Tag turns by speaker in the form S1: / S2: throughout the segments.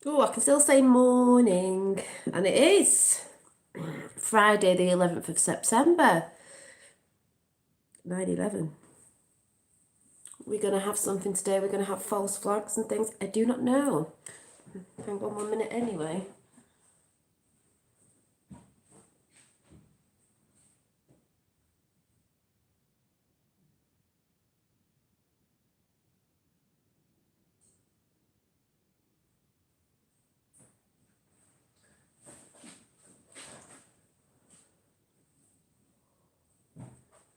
S1: Oh, I can still say morning. And it is Friday, the 11th of September, 9/11. We're going to have something today. We're going to have false flags and things. I do not know. Hang on 1 minute anyway.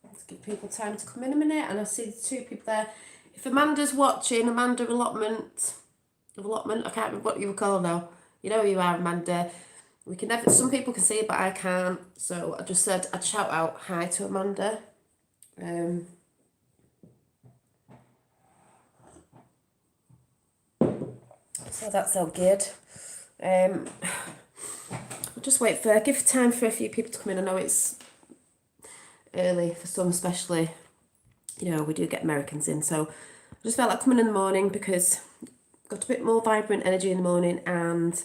S1: Let's give people time to come in a minute. And I see the two people there. If Amanda's watching, Amanda allotment, I can't remember what you were called now. You know who you are, Amanda. We can never, some people can see it, but I can't. So I just said I'd shout out hi to Amanda. So that's all good. I'll just give time for a few people to come in. I know it's early for some, especially, we do get Americans in. So I just felt like coming in the morning because I've got a bit more vibrant energy in the morning. And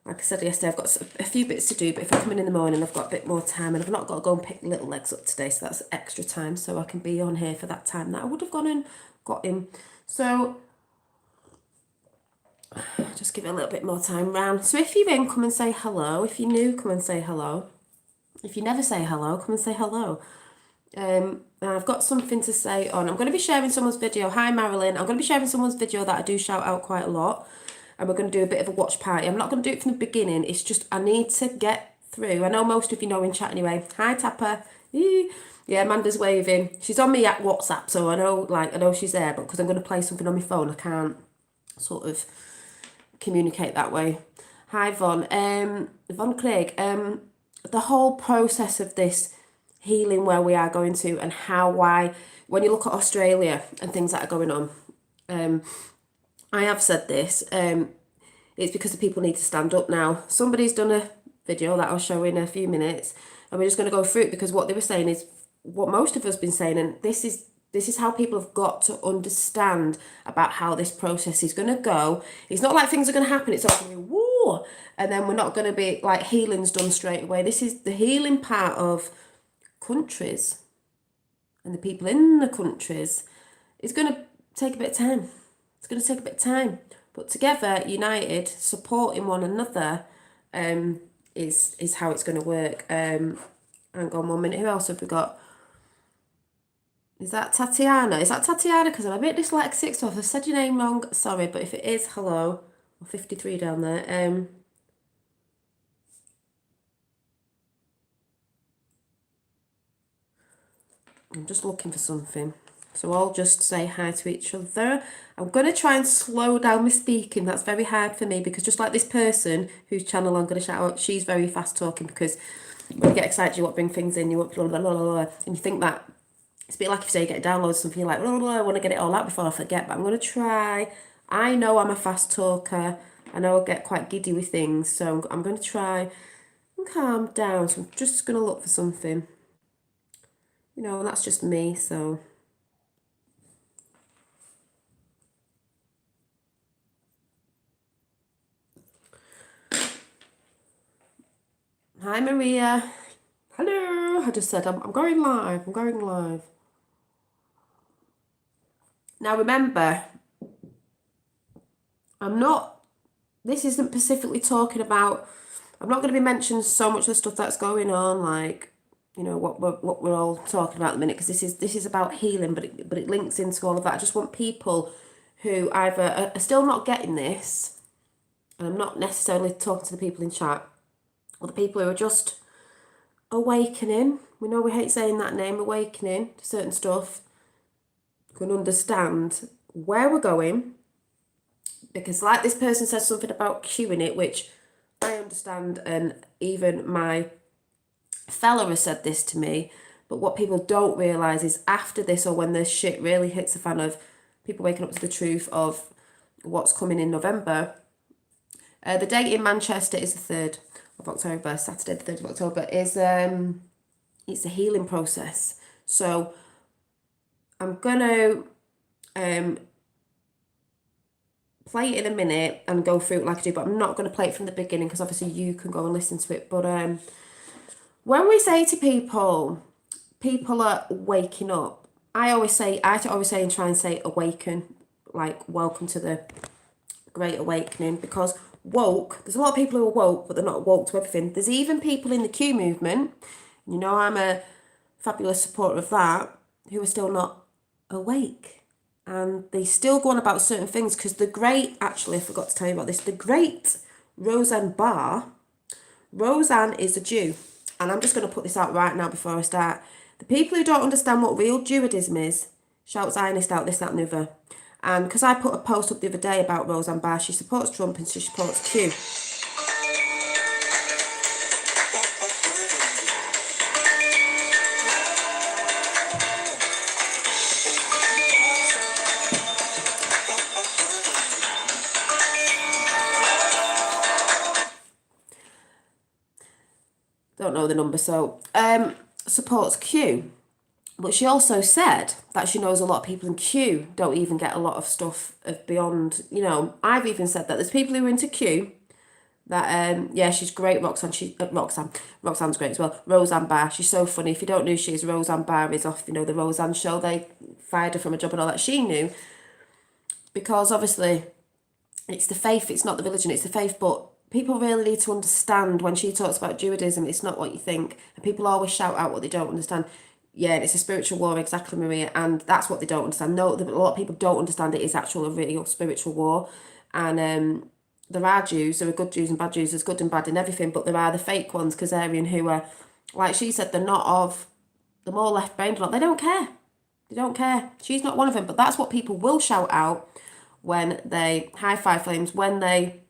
S1: like I said yesterday, I've got a few bits to do, but if I come in the morning, I've got a bit more time and I've not got to go and pick little legs up today. So that's extra time. So I can be on here for that time that I would have gone and got in. So just give it a little bit more time round. So if you're in, come and say hello. If you're new, come and say hello. If you never say hello, come and say hello. I've got something to say on. I'm going to be sharing someone's video. Hi, Marilyn. I'm going to be sharing someone's video that I do shout out quite a lot. And we're going to do a bit of a watch party. I'm not going to do it from the beginning. It's just I need to get through. I know most of you know in chat anyway. Hi, Tapper. Yeah, Amanda's waving. She's on me at WhatsApp, so I know she's there. But because I'm going to play something on my phone, I can't sort of communicate that way. Hi, Von. Von Craig. The whole process of this healing where we are going to and why, when you look at Australia and things that are going on, I have said this, it's because the people need to stand up now. Somebody's done a video that I'll show in a few minutes and we're just going to go through it because what they were saying is what most of us have been saying, and this is how people have got to understand about how this process is going to go. It's not like things are going to happen. It's all going to be woo, and then we're not going to be like healing's done straight away. This is the healing part of countries and the people in the countries. It's going to take a bit of time. It's going to take a bit of time. But together, united, supporting one another, is how it's going to work. Hang on 1 minute. Who else have we got? Is that Tatiana? Is that Tatiana? Because I'm a bit dyslexic, so if I've said your name wrong, sorry. But if it is, hello. 53 down there. I'm just looking for something. So I'll just say hi to each other. I'm going to try and slow down my speaking. That's very hard for me because just like this person whose channel I'm going to shout out, she's very fast talking because when you get excited, you want to bring things in, you want blah, blah, blah, blah, blah, and you think that it's a bit like if you say you get downloads something, you're like, blah, blah, blah, I want to get it all out before I forget, but I'm going to try. I know I'm a fast talker. I know I get quite giddy with things, so I'm going to try and calm down. So I'm just going to look for something. And that's just me, so... Hi, Maria. Hello. I just said I'm going live. I'm going live. Now, remember, this isn't specifically talking about, I'm not going to be mentioning so much of the stuff that's going on, like, what we're all talking about at the minute, because this is about healing, but it links into all of that. I just want people who either are still not getting this, and I'm not necessarily talking to the people in chat, or the people who are just awakening. We know we hate saying that name, awakening to certain stuff, can understand where we're going, because like this person said something about queuing it, which I understand, and even my fella has said this to me, but what people don't realise is after this, or when the shit really hits the fan of people waking up to the truth of what's coming in November, the date in Manchester is the 3rd of October, Saturday the 3rd of October, is it's a healing process. So I'm going to play it in a minute and go through it like I do, but I'm not going to play it from the beginning because obviously you can go and listen to it. But when we say to people, people are waking up, I always say and try and say awaken, like welcome to the great awakening, because woke, there's a lot of people who are woke, but they're not woke to everything. There's even people in the Q movement, you know, I'm a fabulous supporter of that, who are still not awake. And they still go on about certain things, because the great, actually, I forgot to tell you about this, the great Roseanne Barr, Roseanne is a Jew. And I'm just going to put this out right now before I start. The people who don't understand what real Judaism is, shout Zionist out, this, that, and the other. And because I put a post up the other day about Roseanne Barr, she supports Trump and she supports Q. Don't know the number, so supports Q. But she also said that she knows a lot of people in Q don't even get a lot of stuff of beyond, you know, I've even said that there's people who are into Q that, yeah, she's great, Roxanne's great as well, Roseanne Barr, she's so funny. If you don't know who she is, Roseanne Barr is off, you know, the Roseanne show, they fired her from a job and all that. She knew, because obviously it's the faith, it's not the religion, it's the faith, but people really need to understand when she talks about Judaism, it's not what you think. And people always shout out what they don't understand. Yeah, it's a spiritual war, exactly, Maria, and that's what they don't understand. No, a lot of people don't understand it is actual, a real spiritual war. And there are Jews, there are good Jews and bad Jews, there's good and bad in everything, but there are the fake ones, Khazarian, who are, like she said, they're more left-brained, they don't care. They don't care. She's not one of them, but that's what people will shout out when they, high five flames, when they,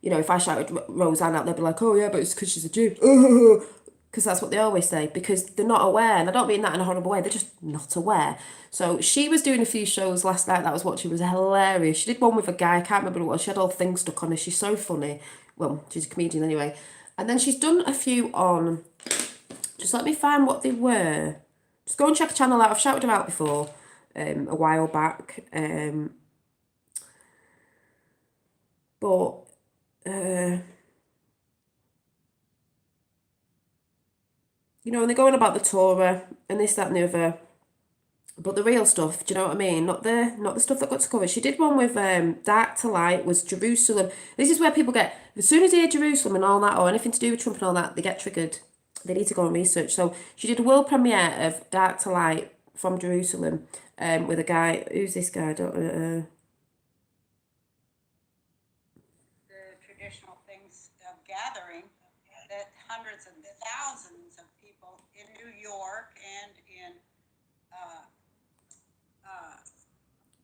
S1: you know, if I shouted Roseanne out, they'd be like, oh yeah, but it's because she's a Jew. Because that's what they always say, because they're not aware. And I don't mean that in a horrible way, they're just not aware. So she was doing a few shows last night that I was watching, was hilarious. She did one with a guy, I can't remember what it was. She had all things stuck on her. She's so funny. Well, she's a comedian anyway. And then she's done a few on, just let me find what they were. Just go and check the channel out. I've shouted her out before, a while back. But you know, and they're going about the Torah and this, that, and the other. But the real stuff, do you know what I mean? Not the stuff that got to cover. She did one with Dark to Light, was Jerusalem. This is where people get, as soon as they hear Jerusalem and all that, or anything to do with Trump and all that, they get triggered. They need to go and research. So she did a world premiere of Dark to Light from Jerusalem, with a guy, who's this guy? I don't
S2: the traditional things of gathering that hundreds and thousands of people in New York and in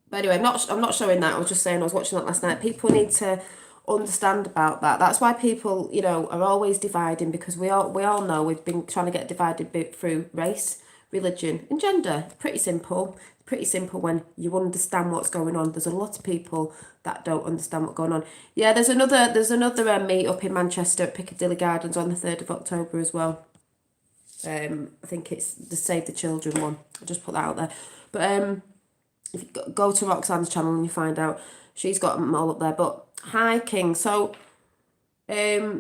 S1: But anyway, I'm not showing that. I was just saying I was watching that last night. People need to understand about that. That's why people, you know, are always dividing, because we all know we've been trying to get divided through race, religion, and gender. Pretty simple. Pretty simple when you understand what's going on. There's a lot of people that don't understand what's going on. Yeah, there's another meet up in Manchester at Piccadilly Gardens on the 3rd of October as well. I think it's the Save the Children one. I'll just put that out there. But if you go to Roxanne's channel and you find out, she's got them all up there. But hi, King. So, yeah,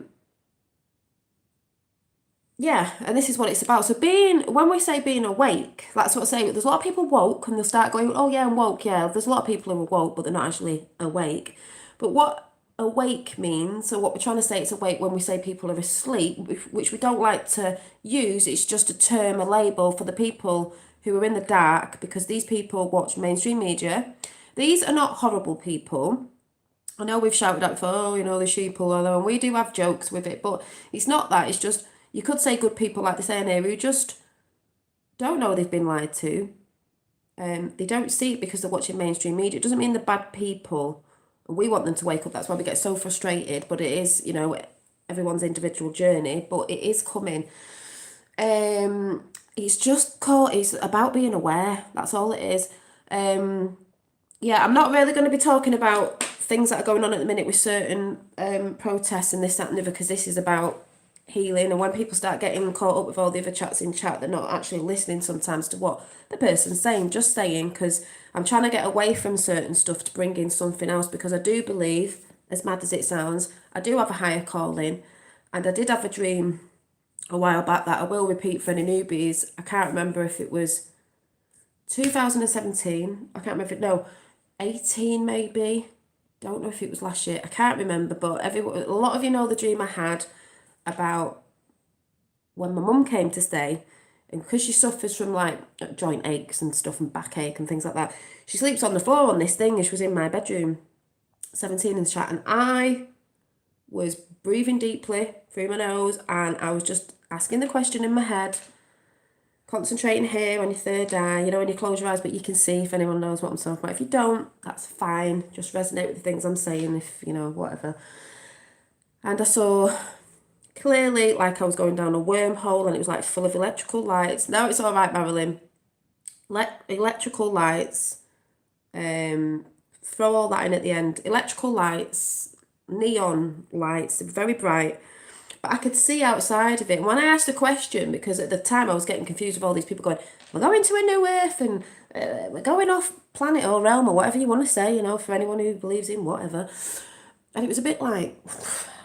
S1: and this is what it's about. So when we say being awake, that's what I say. There's a lot of people woke and they'll start going, oh yeah, I'm woke. Yeah, there's a lot of people who are woke, but they're not actually awake. But what awake means, so what we're trying to say, it's awake when we say people are asleep, which we don't like to use. It's just a term, a label for the people who are in the dark, because these people watch mainstream media. These are not horrible people. I know we've shouted out for, oh, you know, the sheeple, and we do have jokes with it, but it's not that. It's just, you could say good people, like they say in here, who just don't know they've been lied to. They don't see it because they're watching mainstream media. It doesn't mean they're bad people. We want them to wake up. That's why we get so frustrated. But it is, you know, everyone's individual journey. But it is coming. It's just called, it's about being aware. That's all it is. Yeah, I'm not really going to be talking about things that are going on at the minute with certain protests and this, that, and the other, because this is about healing. And when people start getting caught up with all the other chats in chat, they're not actually listening sometimes to what the person's saying, just saying, because I'm trying to get away from certain stuff to bring in something else, because I do believe, as mad as it sounds, I do have a higher calling. And I did have a dream a while back that I will repeat for any newbies. I can't remember if it was 2017. I can't remember if no, 18 maybe. Don't know if it was last year. I can't remember, but a lot of you know the dream I had about when my mum came to stay, and because she suffers from like joint aches and stuff and backache and things like that, she sleeps on the floor on this thing, and she was in my bedroom, 17 in the chat, and I was breathing deeply through my nose, and I was just asking the question in my head, concentrating here on your third eye, you know, when you close your eyes, but you can see, if anyone knows what I'm talking about. If you don't, that's fine. Just resonate with the things I'm saying, if, you know, whatever. And I saw clearly like I was going down a wormhole, and it was like full of electrical lights. No, it's all right, Marilyn. Electrical lights. Throw all that in at the end. Electrical lights, neon lights, very bright. But I could see outside of it. And when I asked a question, because at the time I was getting confused with all these people going, we're going to a new earth, and we're going off planet or realm, or whatever you want to say, you know, for anyone who believes in whatever. And it was a bit like,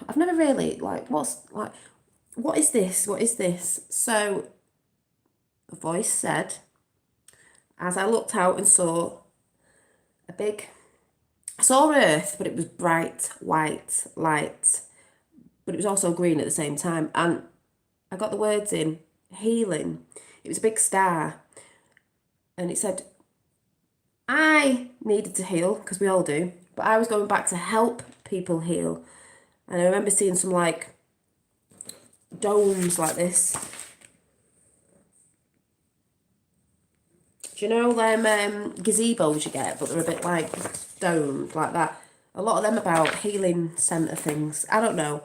S1: I've never really, like, what is this? What is this? So a voice said, as I looked out and saw I saw Earth, but it was bright white light, but it was also green at the same time. And I got the words in, healing. It was a big star. And it said, I needed to heal, because we all do, but I was going back to help people heal. And I remember seeing some like domes like this. Do you know them gazebos you get, but they're a bit like domed like that? A lot of them about healing centre things. I don't know.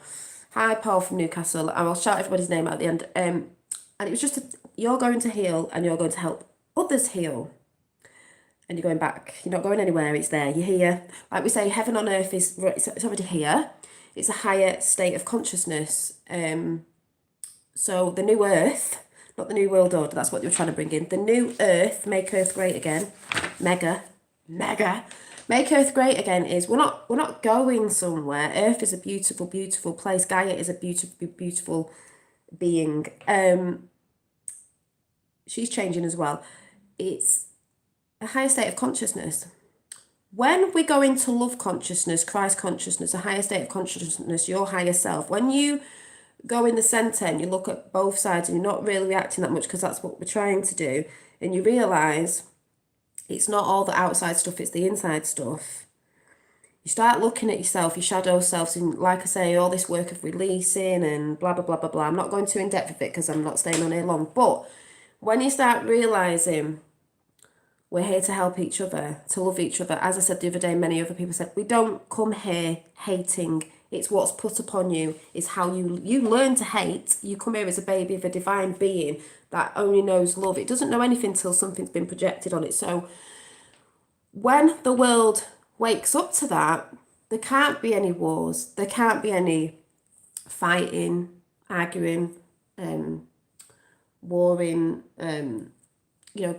S1: Hi, Paul from Newcastle. I will shout everybody's name out at the end. And it was just, you're going to heal, and you're going to help others heal. And you're going back. You're not going anywhere. It's there. You're here. Like we say, heaven on earth it's already here. It's a higher state of consciousness. So the new earth, not the new world order, that's what you're trying to bring in. The new earth, make earth great again. Mega. Make earth great again is we're not going somewhere. Earth is a beautiful, beautiful place. Gaia is a beautiful, beautiful being. She's changing as well. It's a higher state of consciousness. When we go into love consciousness, Christ consciousness, a higher state of consciousness, your higher self, when you go in the centre and you look at both sides and you're not really reacting that much, because that's what we're trying to do, and you realise it's not all the outside stuff, it's the inside stuff. You start looking at yourself, your shadow selves, and like I say, all this work of releasing and blah, blah, blah, blah, blah. I'm not going too in depth with it because I'm not staying on here long. But when you start realising we're here to help each other, to love each other, as I said the other day, many other people said, we don't come here hating. It's what's put upon you. It's how you learn to hate. You come here as a baby of a divine being that only knows love. It doesn't know anything until something's been projected on it. So when the world wakes up to that, there can't be any wars. There can't be any fighting, arguing, warring,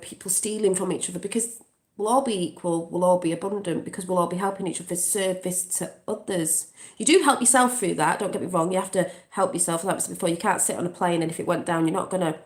S1: people stealing from each other, because we'll all be equal, we'll all be abundant, because we'll all be helping each other, service to others. You do help yourself through that, don't get me wrong, you have to help yourself. Like I said before, you can't sit on a plane and if it went down, you're not going to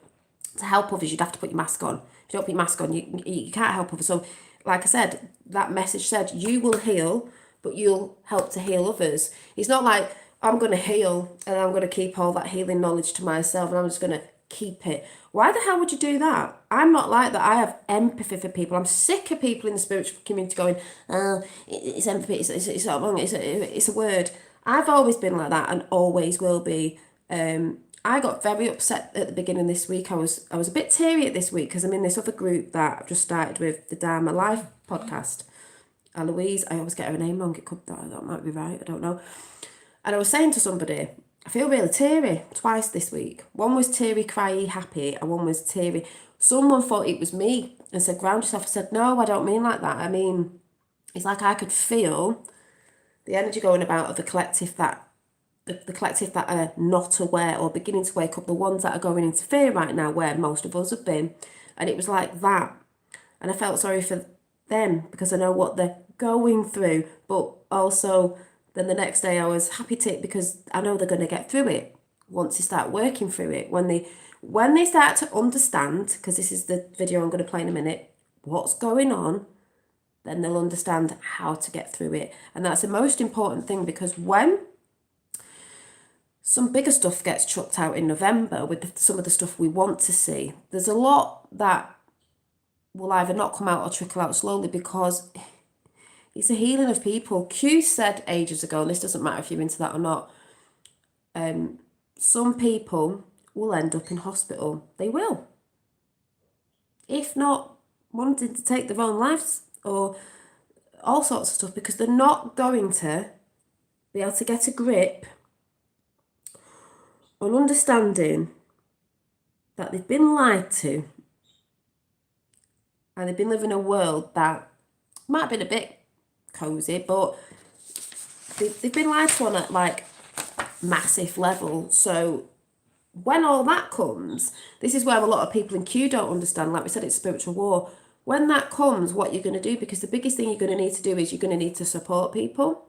S1: help others, you'd have to put your mask on. If you don't put your mask on, you can't help others. So like I said, that message said, you will heal, but you'll help to heal others. It's not like I'm going to heal and I'm going to keep all that healing knowledge to myself and I'm just going to keep it. Why the hell would you do that? I'm not like that. I have empathy for people. I'm sick of people in the spiritual community going, oh, it's empathy, it's not wrong, it's a word. I've always been like that and always will be. I got very upset at the beginning this week. I was a bit teary at this week because I'm in this other group that I've just started with, the Dharma Life podcast. Eloise, I always get her name wrong. It could, that might be right, I don't know. And I was saying to somebody, I feel really teary twice this week. One was teary, cryy, happy, and one was teary. Someone thought it was me and said, ground yourself. I said, no, I don't mean like that. I mean, it's like I could feel the energy going about of the collective that the collective that are not aware or beginning to wake up, the ones that are going into fear right now, where most of us have been. And it was like that. And I felt sorry for them because I know what they're going through. But also, then the next day I was happy to, because I know they're going to get through it once they start working through it. When they start to understand, because this is the video I'm going to play in a minute, what's going on, then they'll understand how to get through it. And that's the most important thing, because when some bigger stuff gets chucked out in November with some of the stuff we want to see, there's a lot that will either not come out or trickle out slowly, because it's a healing of people. Q said ages ago, and this doesn't matter if you're into that or not, some people will end up in hospital. They will. If not wanting to take their own lives or all sorts of stuff, because they're not going to be able to get a grip on understanding that they've been lied to, and they've been living in a world that might have been a bit cozy, but they've been lied to on a like massive level. So when all that comes, this is where a lot of people in Q don't understand. Like we said, it's spiritual war. When that comes, what you're going to do, because the biggest thing you're going to need to do is you're going to need to support people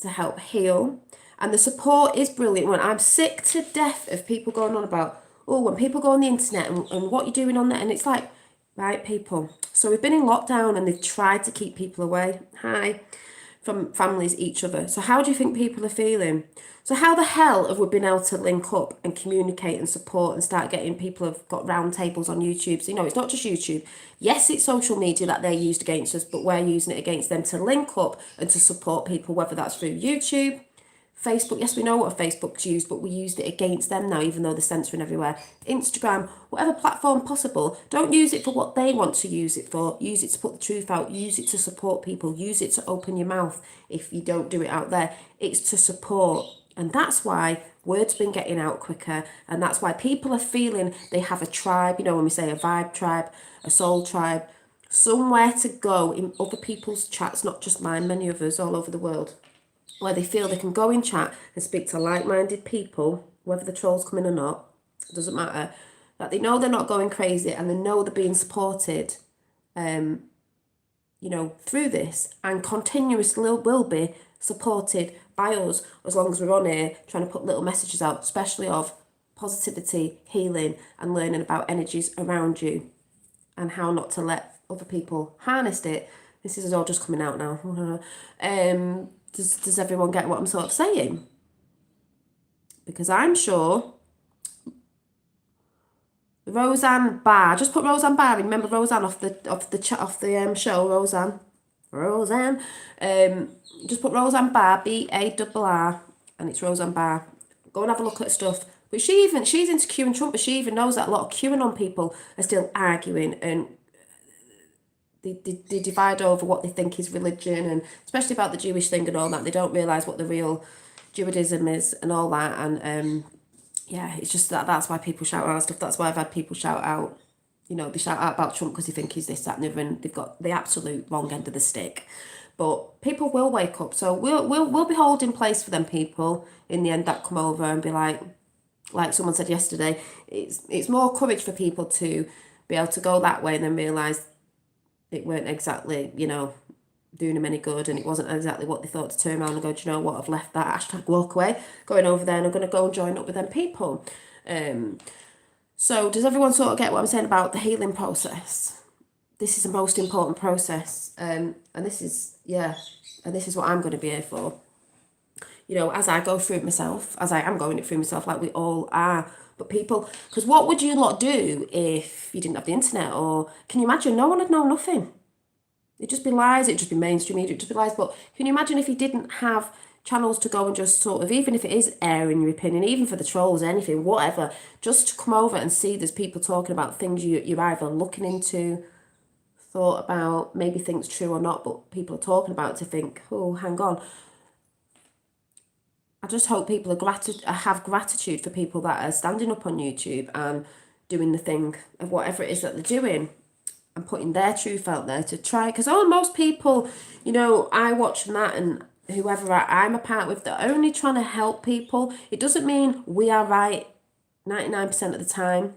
S1: to help heal. And the support is brilliant. When I'm sick to death of people going on about, oh, when people go on the internet and what you're doing on there, and it's like, right, people. So we've been in lockdown and they've tried to keep people away. From families, each other. So how do you think people are feeling? So how the hell have we been able to link up and communicate and support and start getting people have got round tables on YouTube? So, it's not just YouTube. Yes, it's social media that they're used against us, but we're using it against them to link up and to support people, whether that's through YouTube, Facebook. Yes, we know what Facebook's used, but we used it against them now, even though they're censoring everywhere. Instagram, whatever platform possible. Don't use it for what they want to use it for. Use it to put the truth out. Use it to support people. Use it to open your mouth if you don't do it out there. It's to support. And that's why word's been getting out quicker. And that's why people are feeling they have a tribe. When we say a vibe tribe, a soul tribe, somewhere to go in other people's chats, not just mine, many others all over the world, where they feel they can go in chat and speak to like-minded people, whether the trolls come in or not, it doesn't matter, that they know they're not going crazy and they know they're being supported, through this, and continuously will be supported by us as long as we're on here trying to put little messages out, especially of positivity, healing, and learning about energies around you and how not to let other people harness it. This is all just coming out now. Does everyone get what I'm sort of saying? Because I'm sure Roseanne Barr, just put Roseanne Barr in. Remember Roseanne off the show, Roseanne. Just put Roseanne Barr, Barr, and it's Roseanne Barr. Go and have a look at stuff. But she's into Q and Trump, but she even knows that a lot of QAnon people are still arguing, and they divide over what they think is religion, and especially about the Jewish thing and all that. They don't realise what the real Judaism is and all that. And it's just that's why people shout out stuff. That's why I've had people shout out, they shout out about Trump because they think he's this, that, and the other, and they've got the absolute wrong end of the stick. But people will wake up. So we'll be holding place for them people in the end that come over and be like someone said yesterday, it's more courage for people to be able to go that way and then realise it weren't exactly, doing them any good, and it wasn't exactly what they thought, to turn around and go, do you know what, I've left that, #walk away, going over there and I'm going to go and join up with them people. So does everyone sort of get what I'm saying about the healing process? This is the most important process, and this is what I'm going to be here for. As I go through it myself, as I am going it through myself, like we all are. But people, because what would you lot do if you didn't have the internet? Or can you imagine? No one would know nothing. It'd just be lies. It'd just be mainstream media. It'd just be lies. But can you imagine if you didn't have channels to go and just sort of, even if it is airing your opinion, even for the trolls, anything, whatever, just to come over and see there's people talking about things you're either looking into, thought about, maybe think's true or not, but people are talking about it, to think, oh, hang on. I just hope people have gratitude for people that are standing up on YouTube and doing the thing of whatever it is that they're doing and putting their truth out there to try. Because most people, I watch that and whoever I'm a part with, they're only trying to help people. It doesn't mean we are right 99% of the time.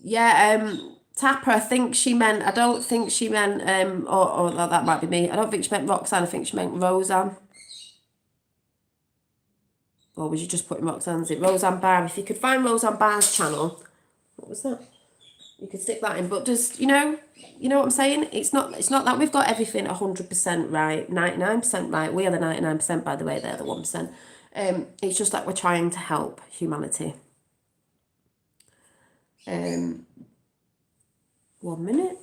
S1: Yeah, Tapper, I don't think she meant, or that might be me. I don't think she meant Roxanne, I think she meant Roseanne. Or was you just putting Roxanne's in? Roseanne Barr. If you could find Roseanne Barr's channel, what was that? You could stick that in. But just, you know what I'm saying? It's not that we've got everything 100% right, 99% right. We are the 99%, by the way, they're the 1%. It's just that we're trying to help humanity. 1 minute.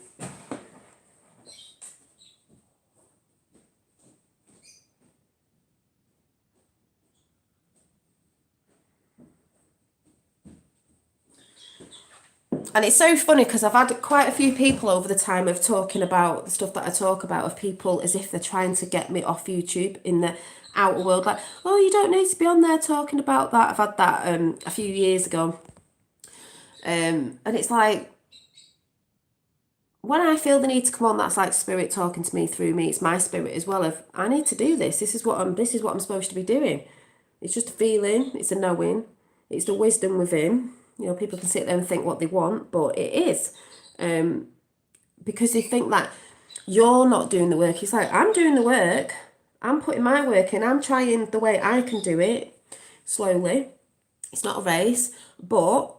S1: And it's so funny because I've had quite a few people over the time of talking about the stuff that I talk about, of people as if they're trying to get me off YouTube in the outer world. Like, oh, you don't need to be on there talking about that. I've had that a few years ago. And it's like, when I feel the need to come on, that's like spirit talking to me through me. It's my spirit as well of, I need to do this. This is what I'm supposed to be doing. It's just a feeling. It's a knowing. It's the wisdom within. You know, people can sit there and think what they want, but it is. Because they think that you're not doing the work. It's like, I'm doing the work. I'm putting my work in. I'm trying the way I can do it slowly. It's not a race, but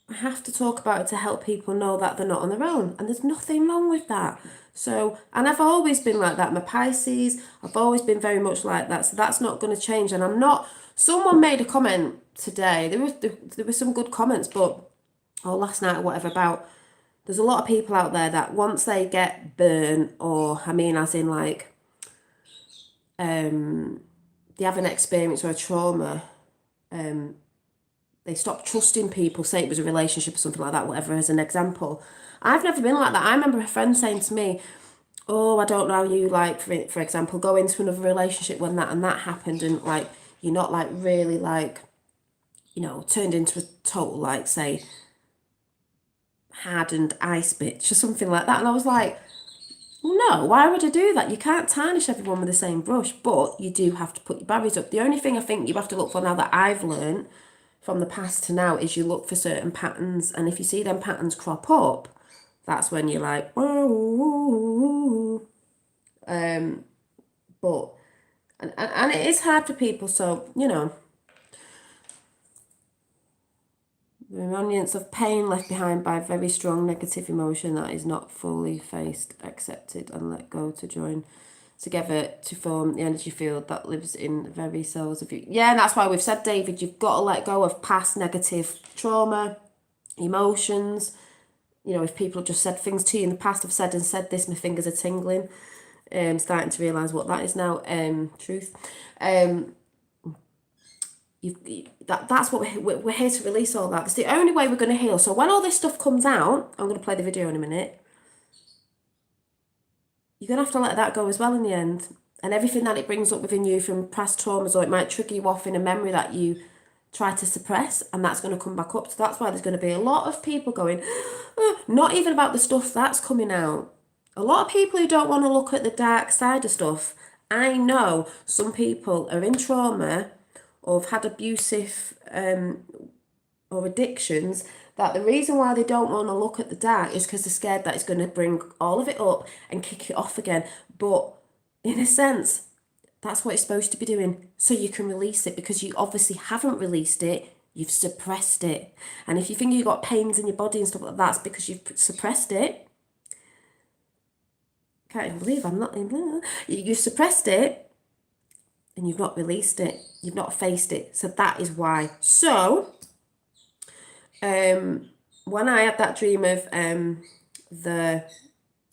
S1: I have to talk about it to help people know that they're not on their own. And there's nothing wrong with that. So, and I've always been like that. I'm a Pisces. I've always been very much like that. So that's not going to change. And I'm not, someone made a comment today. There were some good comments, but, or last night or whatever, about, there's a lot of people out there that once they get burnt, or I mean as in like, they have an experience or a trauma, they stop trusting people, say it was a relationship or something like that, whatever, as an example. I've never been like that. I remember a friend saying to me, oh, I don't know how you, like, for example, go into another relationship when that and that happened, and like, you're not like really like, you know, turned into a total, like, say, hardened ice bitch or something like that. And I was like, well, no, why would I do that? You can't tarnish everyone with the same brush, but you do have to put your barriers up. The only thing I think you have to look for now, that I've learned from the past to now, is you look for certain patterns, and if you see them patterns crop up, that's when you're like, oh, but, and it is hard for people, so, you know, the remnants of pain left behind by very strong negative emotion that is not fully faced, accepted, and let go to join together to form the energy field that lives in the very cells of you. Yeah, and that's why we've said, David, you've got to let go of past negative trauma, emotions. You know, if people have just said things to you in the past, I've said this, my fingers are tingling. Starting to realise what that is now. Truth. That's what we're here to release all that. It's the only way we're going to heal. So when all this stuff comes out, I'm going to play the video in a minute, you're going to have to let that go as well in the end. And everything that it brings up within you from past traumas, or it might trigger you off in a memory that you try to suppress, and that's going to come back up. So that's why there's going to be a lot of people going, not even about the stuff that's coming out. A lot of people who don't want to look at the dark side of stuff. I know some people are in trauma or have had abusive or addictions, that the reason why they don't want to look at the dark is because they're scared that it's going to bring all of it up and kick it off again. But in a sense, that's what it's supposed to be doing, so you can release it, because you obviously haven't released it, you've suppressed it. And if you think you've got pains in your body and stuff like that, it's because you've suppressed it. Can't even believe I'm not in. You've suppressed it and you've not released it. You've not faced it. So that is why. So, when I had that dream of the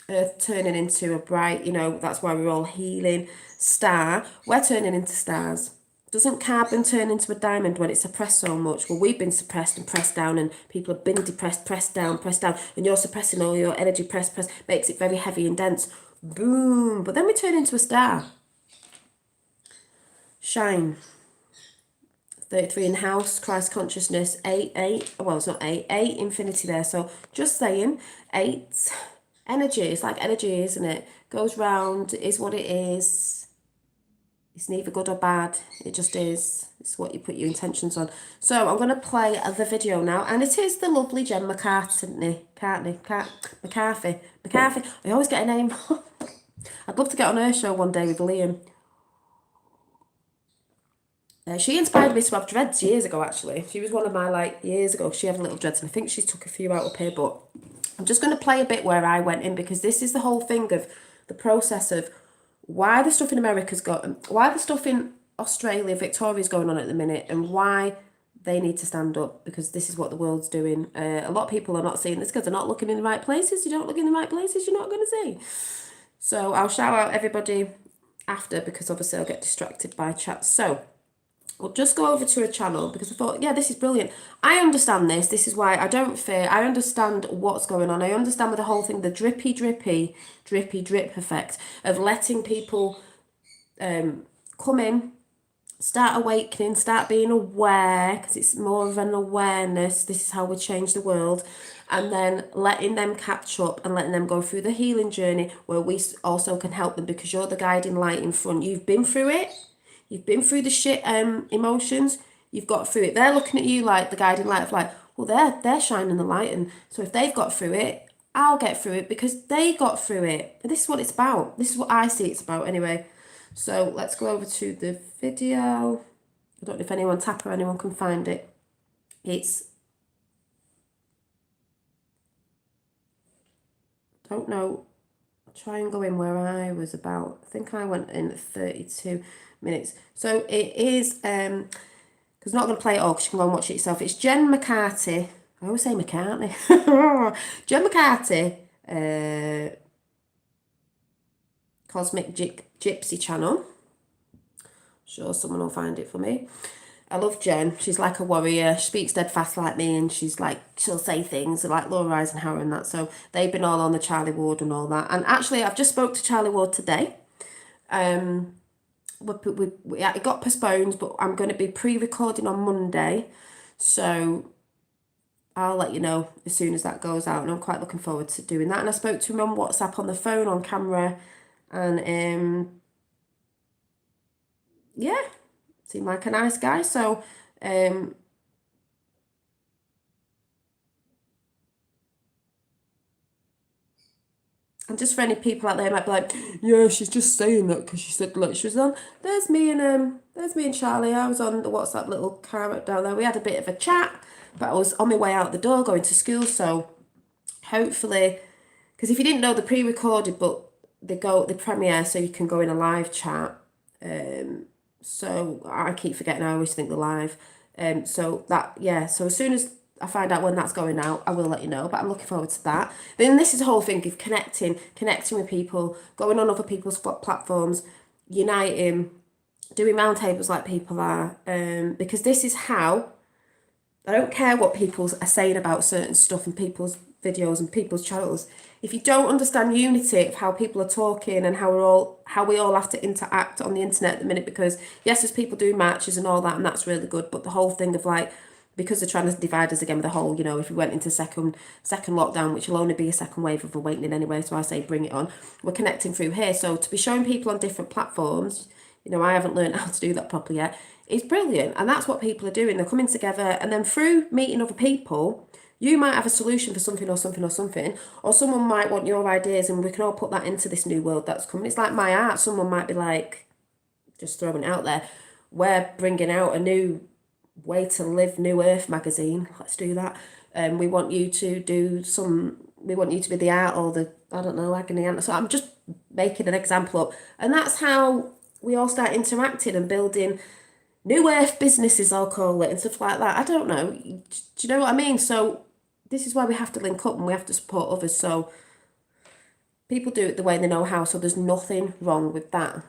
S1: earth turning into a bright, you know, that's why we're all healing star, we're turning into stars. Doesn't carbon turn into a diamond when it's suppressed so much? Well, we've been suppressed and pressed down, and people have been depressed, pressed down, and you're suppressing all your energy, press, makes it very heavy and dense. Boom. But then we turn into a star. Shine. 33 in house, Christ consciousness, 8, well, it's not 8, infinity there. So just saying, 8, Energy, it's like energy, isn't it? Goes round, is what it is. It's neither good or bad. It just is. It's what you put your intentions on. So I'm going to play the video now. And it is the lovely Jen McCarthy. McCarthy. I always get a name. I'd love to get on her show one day with Liam. She inspired me to have dreads years ago, actually. She was one of my, years ago. She had little dreads, and I think she took a few out up here. But I'm just going to play a bit where I went in, because this is the whole thing of the process of why the stuff in America's got, why the stuff in Australia, Victoria's going on at the minute, and why they need to stand up, because this is what the world's doing. A lot of people are not seeing this because they're not looking in the right places. You don't look in the right places, you're not going to see. So I'll shout out everybody after, because obviously I'll get distracted by chat. So we'll just go over to a channel, because I thought, yeah, this is brilliant. I understand this. This is why I don't fear. I understand what's going on. I understand with the whole thing, the drippy drip effect of letting people come in, start awakening, start being aware, because it's more of an awareness. This is how we change the world. And then letting them catch up and letting them go through the healing journey, where we also can help them, because you're the guiding light in front. You've been through it. You've been through the shit emotions. You've got through it. They're looking at you like the guiding light of well, they're shining the light, and so if they've got through it, I'll get through it because they got through it. And this is what it's about. This is what I see it's about anyway. So let's go over to the video. I don't know if anyone tap or anyone can find it. It's, don't know. I'll try and go in where I was about. I think I went in at 32 minutes. So it is, because I'm not going to play it all, because you can go and watch it yourself. It's Jen McCarthy. I always say McCartney. Jen McCarthy, Cosmic Gypsy channel. Sure, someone will find it for me. I love Jen. She's like a warrior. She speaks dead fast like me, and she'll say things like Laura Eisenhower and that. So they've been all on the Charlie Ward and all that. And actually, I've just spoke to Charlie Ward today. It got postponed, but I'm going to be pre-recording on Monday. So I'll let you know as soon as that goes out, and I'm quite looking forward to doing that. And I spoke to him on WhatsApp, on the phone, on camera, and yeah, seemed like a nice guy. So and just for any people out there who might be like, yeah, she's just saying that because she said like she was on. There's me and Charlie. I was on the WhatsApp little carrot down there. We had a bit of a chat, but I was on my way out the door going to school. So hopefully, because if you didn't know, the pre-recorded, but they premiere so you can go in a live chat. So I keep forgetting. I always think the live. So as soon as I find out when that's going out, I will let you know. But I'm looking forward to that. Then this is the whole thing of connecting with people, going on other people's platforms, uniting, doing roundtables like people are. Because this is how. I don't care what people are saying about certain stuff and people's videos and people's channels. If you don't understand unity of how people are talking and how we all have to interact on the internet at the minute, because yes, there's people doing matches and all that, and that's really good, but the whole thing of because they're trying to divide us again with the whole, if we went into second lockdown, which will only be a second wave of awakening anyway, so I say bring it on. We're connecting through here, so to be showing people on different platforms, I haven't learned how to do that properly yet. It's brilliant, and that's what people are doing. They're coming together, and then through meeting other people, you might have a solution for something, or someone might want your ideas, and we can all put that into this new world that's coming. It's like my art. Someone might be like, just throwing it out there, we're bringing out a new way to live, New Earth magazine. Let's do that. We want you to we want you to be the art or the, I don't know, agony aunt. So I'm just making an example up. And that's how we all start interacting and building New Earth businesses, I'll call it, and stuff like that. I don't know. Do you know what I mean? So this is why we have to link up and we have to support others. So people do it the way they know how. So there's nothing wrong with that.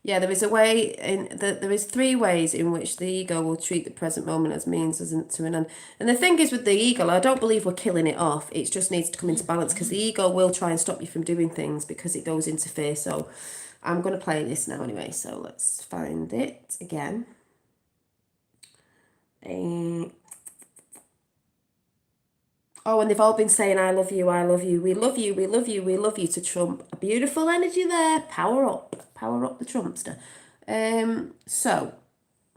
S1: Yeah, there is a way there is 3 ways in which the ego will treat the present moment as means as to an end. And the thing is with the ego, I don't believe we're killing it off. It just needs to come into balance, because the ego will try and stop you from doing things because it goes into fear. So I'm going to play this now anyway. So let's find it again. Oh, and they've all been saying, I love you, I love you, we love you, we love you, we love you to Trump. A beautiful energy there. Power up the Trumpster. So,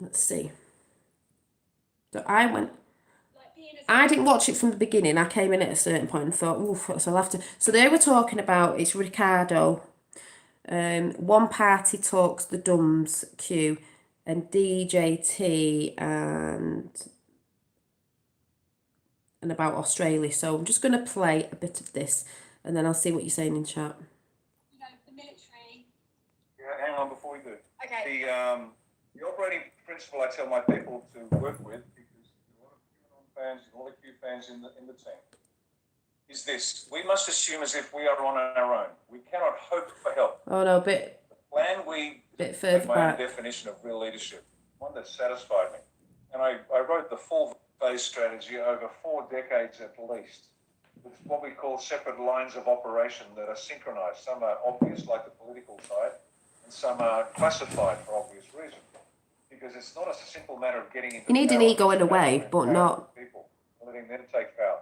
S1: let's see. So I didn't watch it from the beginning. I came in at a certain point and thought, oof, so I'll have to. So they were talking about, it's Ricardo. One party talks the Dumbs Q and DJT and about Australia. So I'm just going to play a bit of this and then I'll see what you're saying in chat.
S2: You know, the military.
S3: Yeah, hang on before we do. Okay. The operating principle I tell my people to work with, because there are a lot of QAnon fans, a lot of Q fans in the team, is this: we must assume as if we are on our own. We cannot hope for help.
S1: Oh no, bit further
S3: my
S1: back.
S3: own definition of real leadership, one that satisfied me, and I wrote the full phase strategy over 4 decades at least, with what we call separate lines of operation that are synchronized. Some are obvious, like the political side, and some are classified for obvious reasons. Because it's not a simple matter of getting into.
S1: You need an ego in a way, but not
S3: people, letting them take power.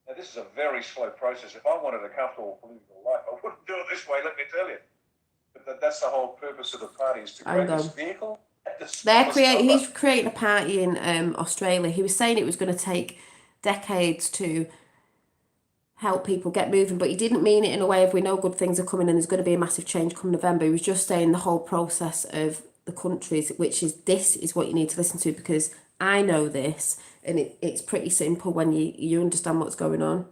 S3: Now, this is a very slow process. If I wanted a comfortable political life, I wouldn't do it this way, let me tell you. But that's the whole purpose of the party, is to create this vehicle.
S1: He's creating a party in Australia. He was saying it was going to take decades to help people get moving, but he didn't mean it in a way of, we know good things are coming and there's going to be a massive change come November. He was just saying the whole process of the countries, which is, this is what you need to listen to, because I know this, and it's pretty simple when you understand what's going on.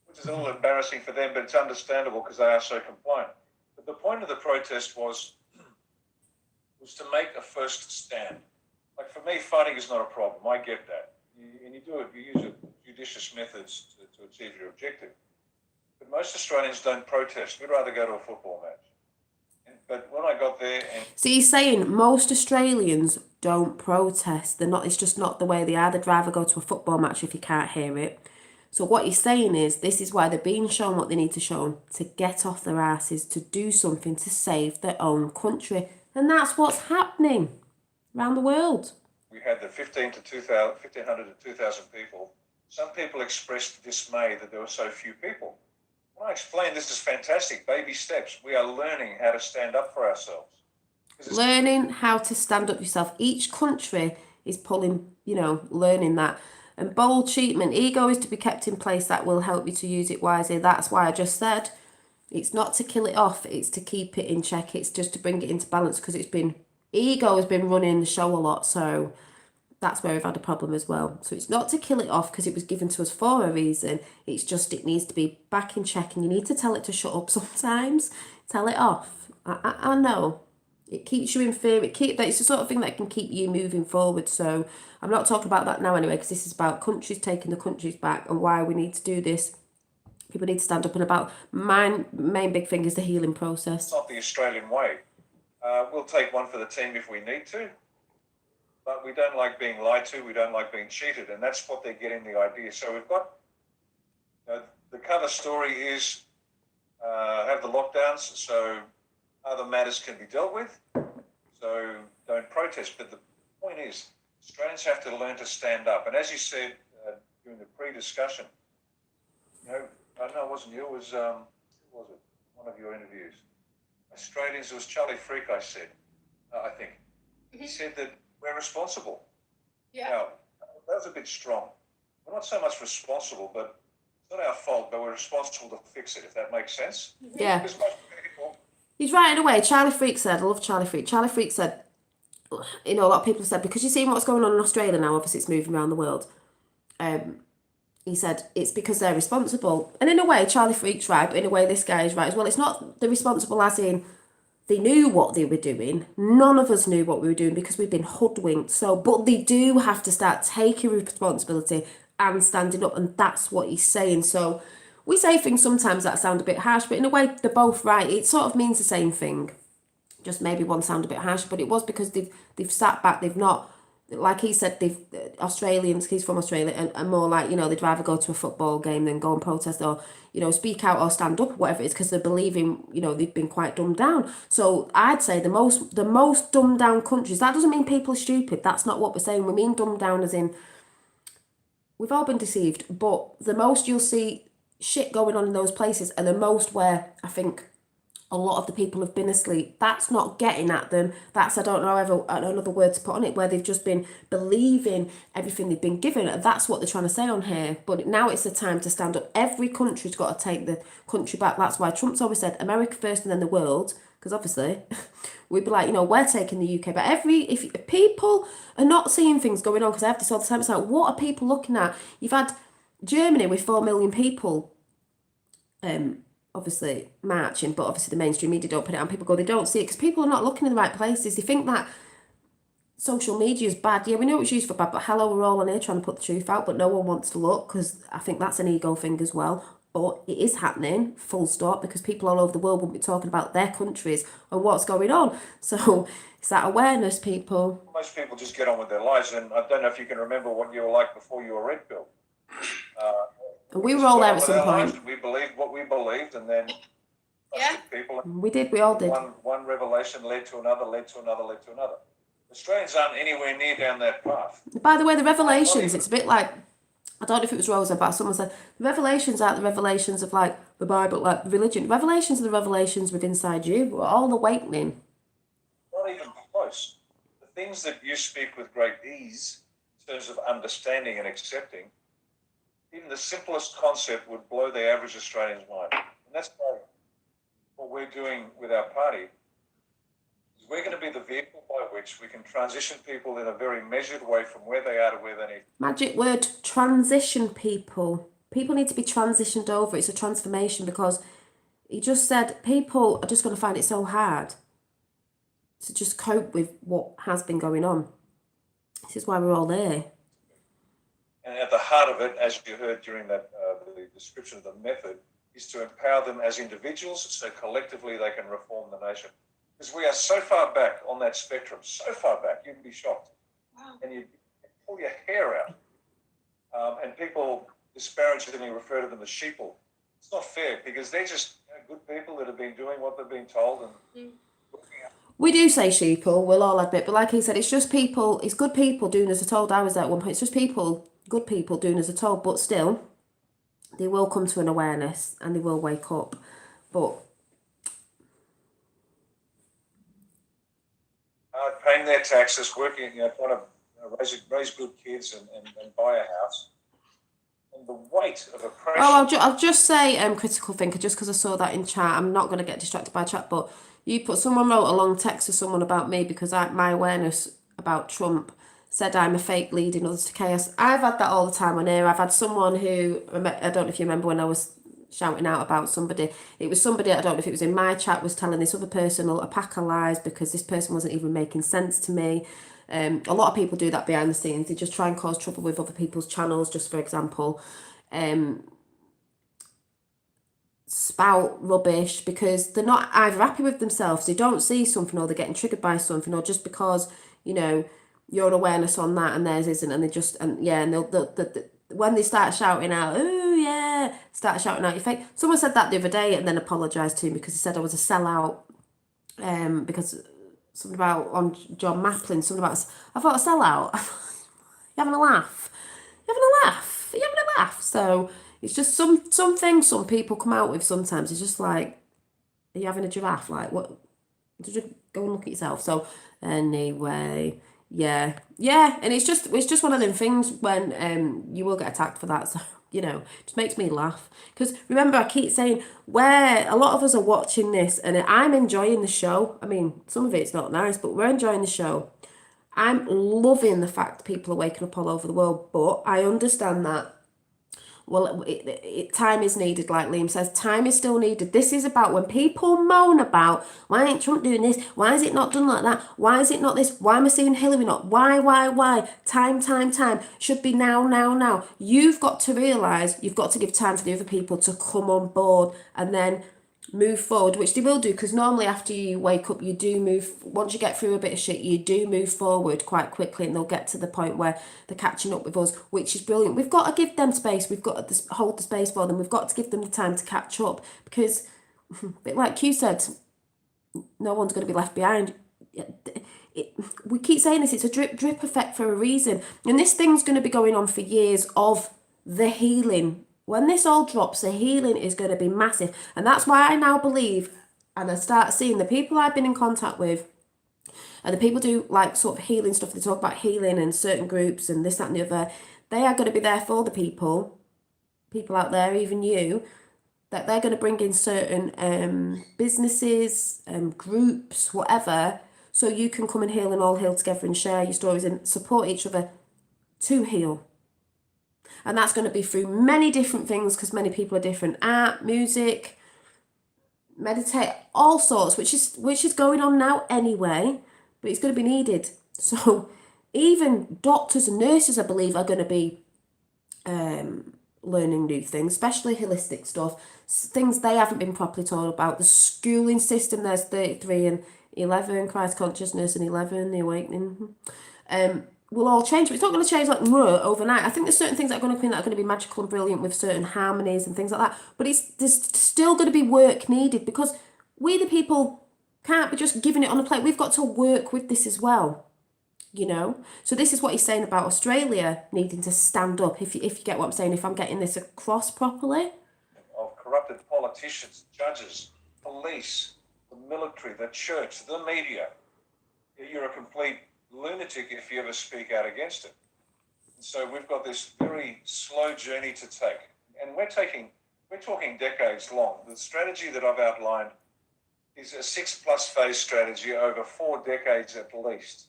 S3: Which is a little embarrassing for them, but it's understandable because they are so compliant. But the point of the protest was to make a first stand. Like, for me, fighting is not a problem. I get that. And you do it, you use judicious methods to achieve your objective. But most Australians don't protest. We'd rather go to a football match. But when I got there, and
S1: so he's saying most Australians don't protest. They're not. It's just not the way they are. They'd rather go to a football match if you can't hear it. So what he's saying is, this is why they're being shown what they need to show, to get off their asses, to do something to save their own country, and that's what's happening around the world.
S3: We had the 1,500 to 2,000 people. Some people expressed dismay that there were so few people. When I explained, this is fantastic, baby steps. We are learning how to stand up for ourselves.
S1: Learning how to stand up yourself. Each country is pulling, learning that. And bold treatment, ego is to be kept in place. That will help you to use it wisely. That's why I just said, it's not to kill it off. It's to keep it in check. It's just to bring it into balance, because ego has been running the show a lot. So that's where we've had a problem as well. So it's not to kill it off because it was given to us for a reason. It's just, it needs to be back in check, and you need to tell it to shut up sometimes. Tell it off. I know. It keeps you in fear. It's the sort of thing that can keep you moving forward. So I'm not talking about that now anyway, because this is about countries taking the countries back and why we need to do this. People need to stand up, and about my main big thing is the healing process.
S3: It's not the Australian way. We'll take one for the team if we need to. But we don't like being lied to, we don't like being cheated, and that's what they're getting the idea. So we've got, the cover story is have the lockdowns so other matters can be dealt with, so don't protest. But the point is, Australians have to learn to stand up. And as you said during the pre-discussion, I know it wasn't you, it was, who was it? One of your interviews. Australians, it was Charlie Freak, I said, I think. He said that we're responsible. Yeah. Now, that was a bit strong. We're not so much responsible, but it's not our fault, but we're responsible to fix it, if that makes sense.
S1: Yeah. He's right in a way. Charlie Freak said, I love Charlie Freak. Charlie Freak said, a lot of people said, because you're seeing what's going on in Australia now, obviously it's moving around the world. He said, it's because they're responsible. And in a way, Charlie Freak's right, but in a way, this guy is right as well. It's not the responsible as in, they knew what they were doing. None of us knew what we were doing because we've been hoodwinked. So, but they do have to start taking responsibility and standing up. And that's what he's saying. So we say things sometimes that sound a bit harsh, but in a way, they're both right. It sort of means the same thing. Just maybe one sound a bit harsh, but it was because they've sat back. They've not, like he said, Australians, he's from Australia, and more like, they'd rather go to a football game than go and protest or, speak out or stand up, whatever it is, because they're believing, they've been quite dumbed down. So I'd say the most dumbed down countries, that doesn't mean people are stupid. That's not what we're saying. We mean dumbed down as in we've all been deceived, but the most you'll see shit going on in those places, and the most where I think a lot of the people have been asleep. That's not getting at them. That's, I don't know ever another word to put on it, where they've just been believing everything they've been given. And that's what they're trying to say on here. But now it's the time to stand up. Every country's got to take the country back. That's why Trump's always said America first and then the world. Because obviously, we'd be like, you know, we're taking the UK. But if people are not seeing things going on, because I have this all the time, it's like, what are people looking at? You've had Germany with 4 million people obviously marching, but obviously the mainstream media don't put it on. People go, they don't see it because people are not looking in the right places. They think that social media is bad. Yeah, we know it's used for bad, but hello, we're all on here trying to put the truth out, but no one wants to look, because I think that's an ego thing as well. But it is happening, full stop, because people all over the world won't be talking about their countries and what's going on. So it's that awareness, people.
S3: Most people just get on with their lives, and I don't know if you can remember what you were like before you were red pilled.
S1: And we were all there at some point.
S3: We believed what we believed, and then people.
S1: We did. We all did.
S3: One revelation led to another, led to another, led to another. Australians aren't anywhere near down that path.
S1: By the way, the revelations, it's a bit like, I don't know if it was Rosa, but someone said, the revelations aren't the revelations of like the Bible, like religion. Revelations are the revelations within inside you. We're all awakening.
S3: Not even close. The things that you speak with great ease, in terms of understanding and accepting, even the simplest concept would blow the average Australian's mind. And that's what we're doing with our party. Is we're going to be the vehicle by which we can transition people in a very measured way from where they are to where they need.
S1: Magic word, transition people. People need to be transitioned over. It's a transformation, because he just said people are just going to find it so hard to just cope with what has been going on. This is why we're all there.
S3: And at the heart of it, as you heard during that the description of the method, is to empower them as individuals so collectively they can reform the nation. Because we are so far back on that spectrum, so far back, you'd be shocked. Wow. And you pull your hair out. And people disparagingly refer to them as sheeple. It's not fair, because they're just good people that have been doing what they've been told and looking out.
S1: We do say sheeple, we'll all admit, but like he said, it's just people, it's good people doing as they're told. I was there at one point, it's just people, good people doing as they're told, but still, they will come to an awareness and they will wake up. But
S3: paying their taxes, working, trying to raise good kids and buy a house. And the weight of oppression.
S1: Oh, I'll just say critical thinker, just because I saw that in chat. I'm not going to get distracted by chat, but someone wrote a long text to someone about me because my awareness about Trump said I'm a fake leading others to chaos. I've had that all the time on here. I've had someone who, I don't know if you remember when I was shouting out about somebody. It was somebody, I don't know if it was in my chat, was telling this other person a pack of lies because this person wasn't even making sense to me. A lot of people do that behind the scenes. They just try and cause trouble with other people's channels, just for example. Spout rubbish because they're not either happy with themselves, they don't see something, or they're getting triggered by something, or just because, your awareness on that and theirs isn't, and they just, and they'll when they start shouting out, oh yeah, start shouting out your fake. Someone said that the other day and then apologised to me because he said I was a sellout, because something about on John Maplin, something about, I thought a sellout. You having a laugh? You having a laugh? Are you having a laugh? So it's just some things some people come out with sometimes. It's just like, are you having a giraffe? Like, what? Just go and look at yourself. So anyway, yeah, and it's just one of them things when you will get attacked for that. So it just makes me laugh because remember, I keep saying where a lot of us are watching this, and I'm enjoying the show. I mean, some of it's not nice, but we're enjoying the show. I'm loving the fact that people are waking up all over the world, but I understand that. Well, time is needed, like Liam says. Time is still needed. This is about when people moan about, why ain't Trump doing this? Why is it not done like that? Why is it not this? Why am I seeing Hillary not? Why? Time. Should be now. You've got to realise you've got to give time for the other people to come on board and then move forward, which they will do, because normally after you wake up, you do move. Once you get through a bit of shit, you do move forward quite quickly, and they'll get to the point where they're catching up with us, which is brilliant. We've got to give them space. We've got to hold the space for them. We've got to give them the time to catch up, because a bit like Q said, no one's going to be left behind. we keep saying this, it's a drip effect for a reason. And this thing's going to be going on for years of the healing. When this all drops, the healing is going to be massive. And that's why I now believe, and I start seeing the people I've been in contact with, and the people do like sort of healing stuff, they talk about healing and certain groups and this, that and the other. They are going to be there for the people out there, even you, that they're going to bring in certain businesses, groups, whatever, so you can come and heal and all heal together and share your stories and support each other to heal. And that's going to be through many different things, because many people are different. Art, music, meditate, all sorts, which is going on now anyway, but it's going to be needed. So even doctors and nurses, I believe, are going to be learning new things, especially holistic stuff, things they haven't been properly taught about. The schooling system, there's 33 and 11, Christ consciousness, and 11, the awakening, will all change. But it's not going to change like overnight. I think there's certain things that are going to come in that are going to be magical and brilliant with certain harmonies and things like that. But there's still going to be work needed, because we the people can't be just giving it on a plate. We've got to work with this as well. You know, so this is what he's saying about Australia needing to stand up. If you get what I'm saying, if I'm getting this across properly.
S3: Of corrupted politicians, judges, police, the military, the church, the media. You're a complete lunatic if you ever speak out against it. And so we've got this very slow journey to take, and we're talking decades long. The strategy that I've outlined is a 6+ phase strategy over 4 decades at least.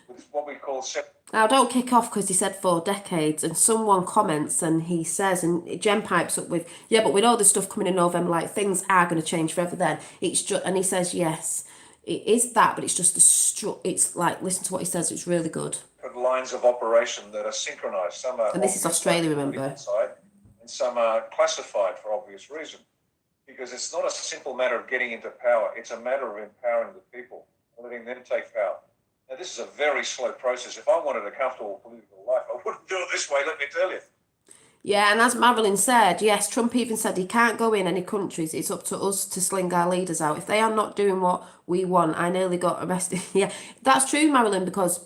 S3: It's what we call...
S1: Now, don't kick off because he said 4 decades, and someone comments and he says, and Jen pipes up with, yeah, but with all this stuff coming in November, like, things are going to change forever then. It's just, and he says, yes, it is that, but it's just it's like, listen to what he says, it's really good.
S3: Lines of operation that are synchronized. Some are...
S1: And this is Australia, remember?
S3: Side, and some are classified for obvious reason. Because it's not a simple matter of getting into power, it's a matter of empowering the people, letting them take power. Now, this is a very slow process. If I wanted a comfortable political life, I wouldn't do it this way, let me tell you.
S1: Yeah, and as Marilyn said, yes, Trump even said he can't go in any countries. It's up to us to sling our leaders out. If they are not doing what we want, I nearly got arrested. Yeah, that's true, Marilyn, because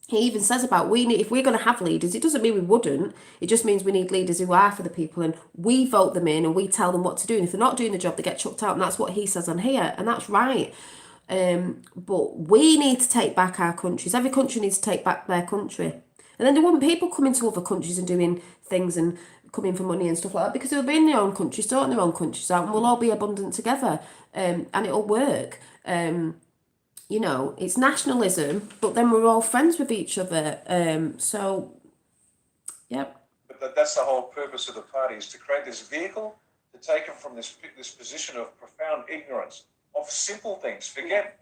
S1: he even says about if we're going to have leaders, it doesn't mean we wouldn't. It just means we need leaders who are for the people, and we vote them in and we tell them what to do. And if they're not doing the job, they get chucked out. And that's what he says on here. And that's right. But we need to take back our countries. Every country needs to take back their country. And then there won't be people coming to other countries and doing things and coming for money and stuff like that, because they'll be in their own country, sorting their own countries out, and we'll all be abundant together, and it'll work. You know, it's nationalism, but then we're all friends with each other. So, yep.
S3: But that's the whole purpose of the party, is to create this vehicle to take them from this position of profound ignorance of simple things. Forget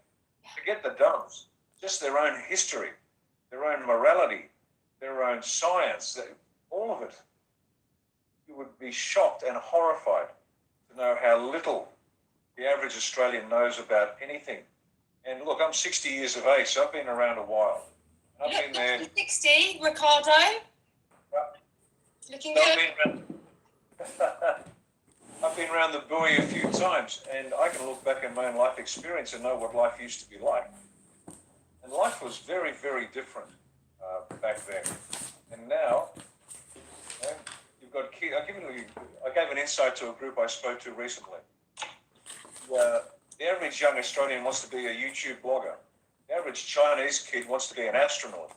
S3: the dumbs, just their own history, their own morality, their own science, all of it. You would be shocked and horrified to know how little the average Australian knows about anything. And look, I'm 60 years of age, so I've been around a while. I've been there.
S4: 60, Ricardo. Looking good.
S3: I've been around the buoy a few times, and I can look back in my own life experience and know what life used to be like. And life was very, very different back then. And now, you've got kids. I gave an insight to a group I spoke to recently. The average young Australian wants to be a YouTube blogger. The average Chinese kid wants to be an astronaut.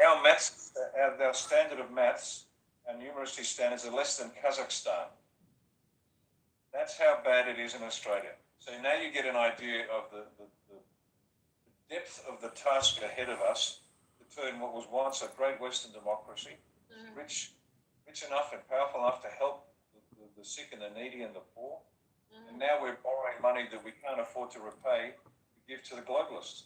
S3: Our standard of maths, our numeracy standards are less than Kazakhstan. That's how bad it is in Australia. So now you get an idea of the depth of the task ahead of us to turn what was once a great Western democracy, rich enough and powerful enough to help the sick and the needy and the poor. And now we're borrowing money that we can't afford to repay to give to the globalists.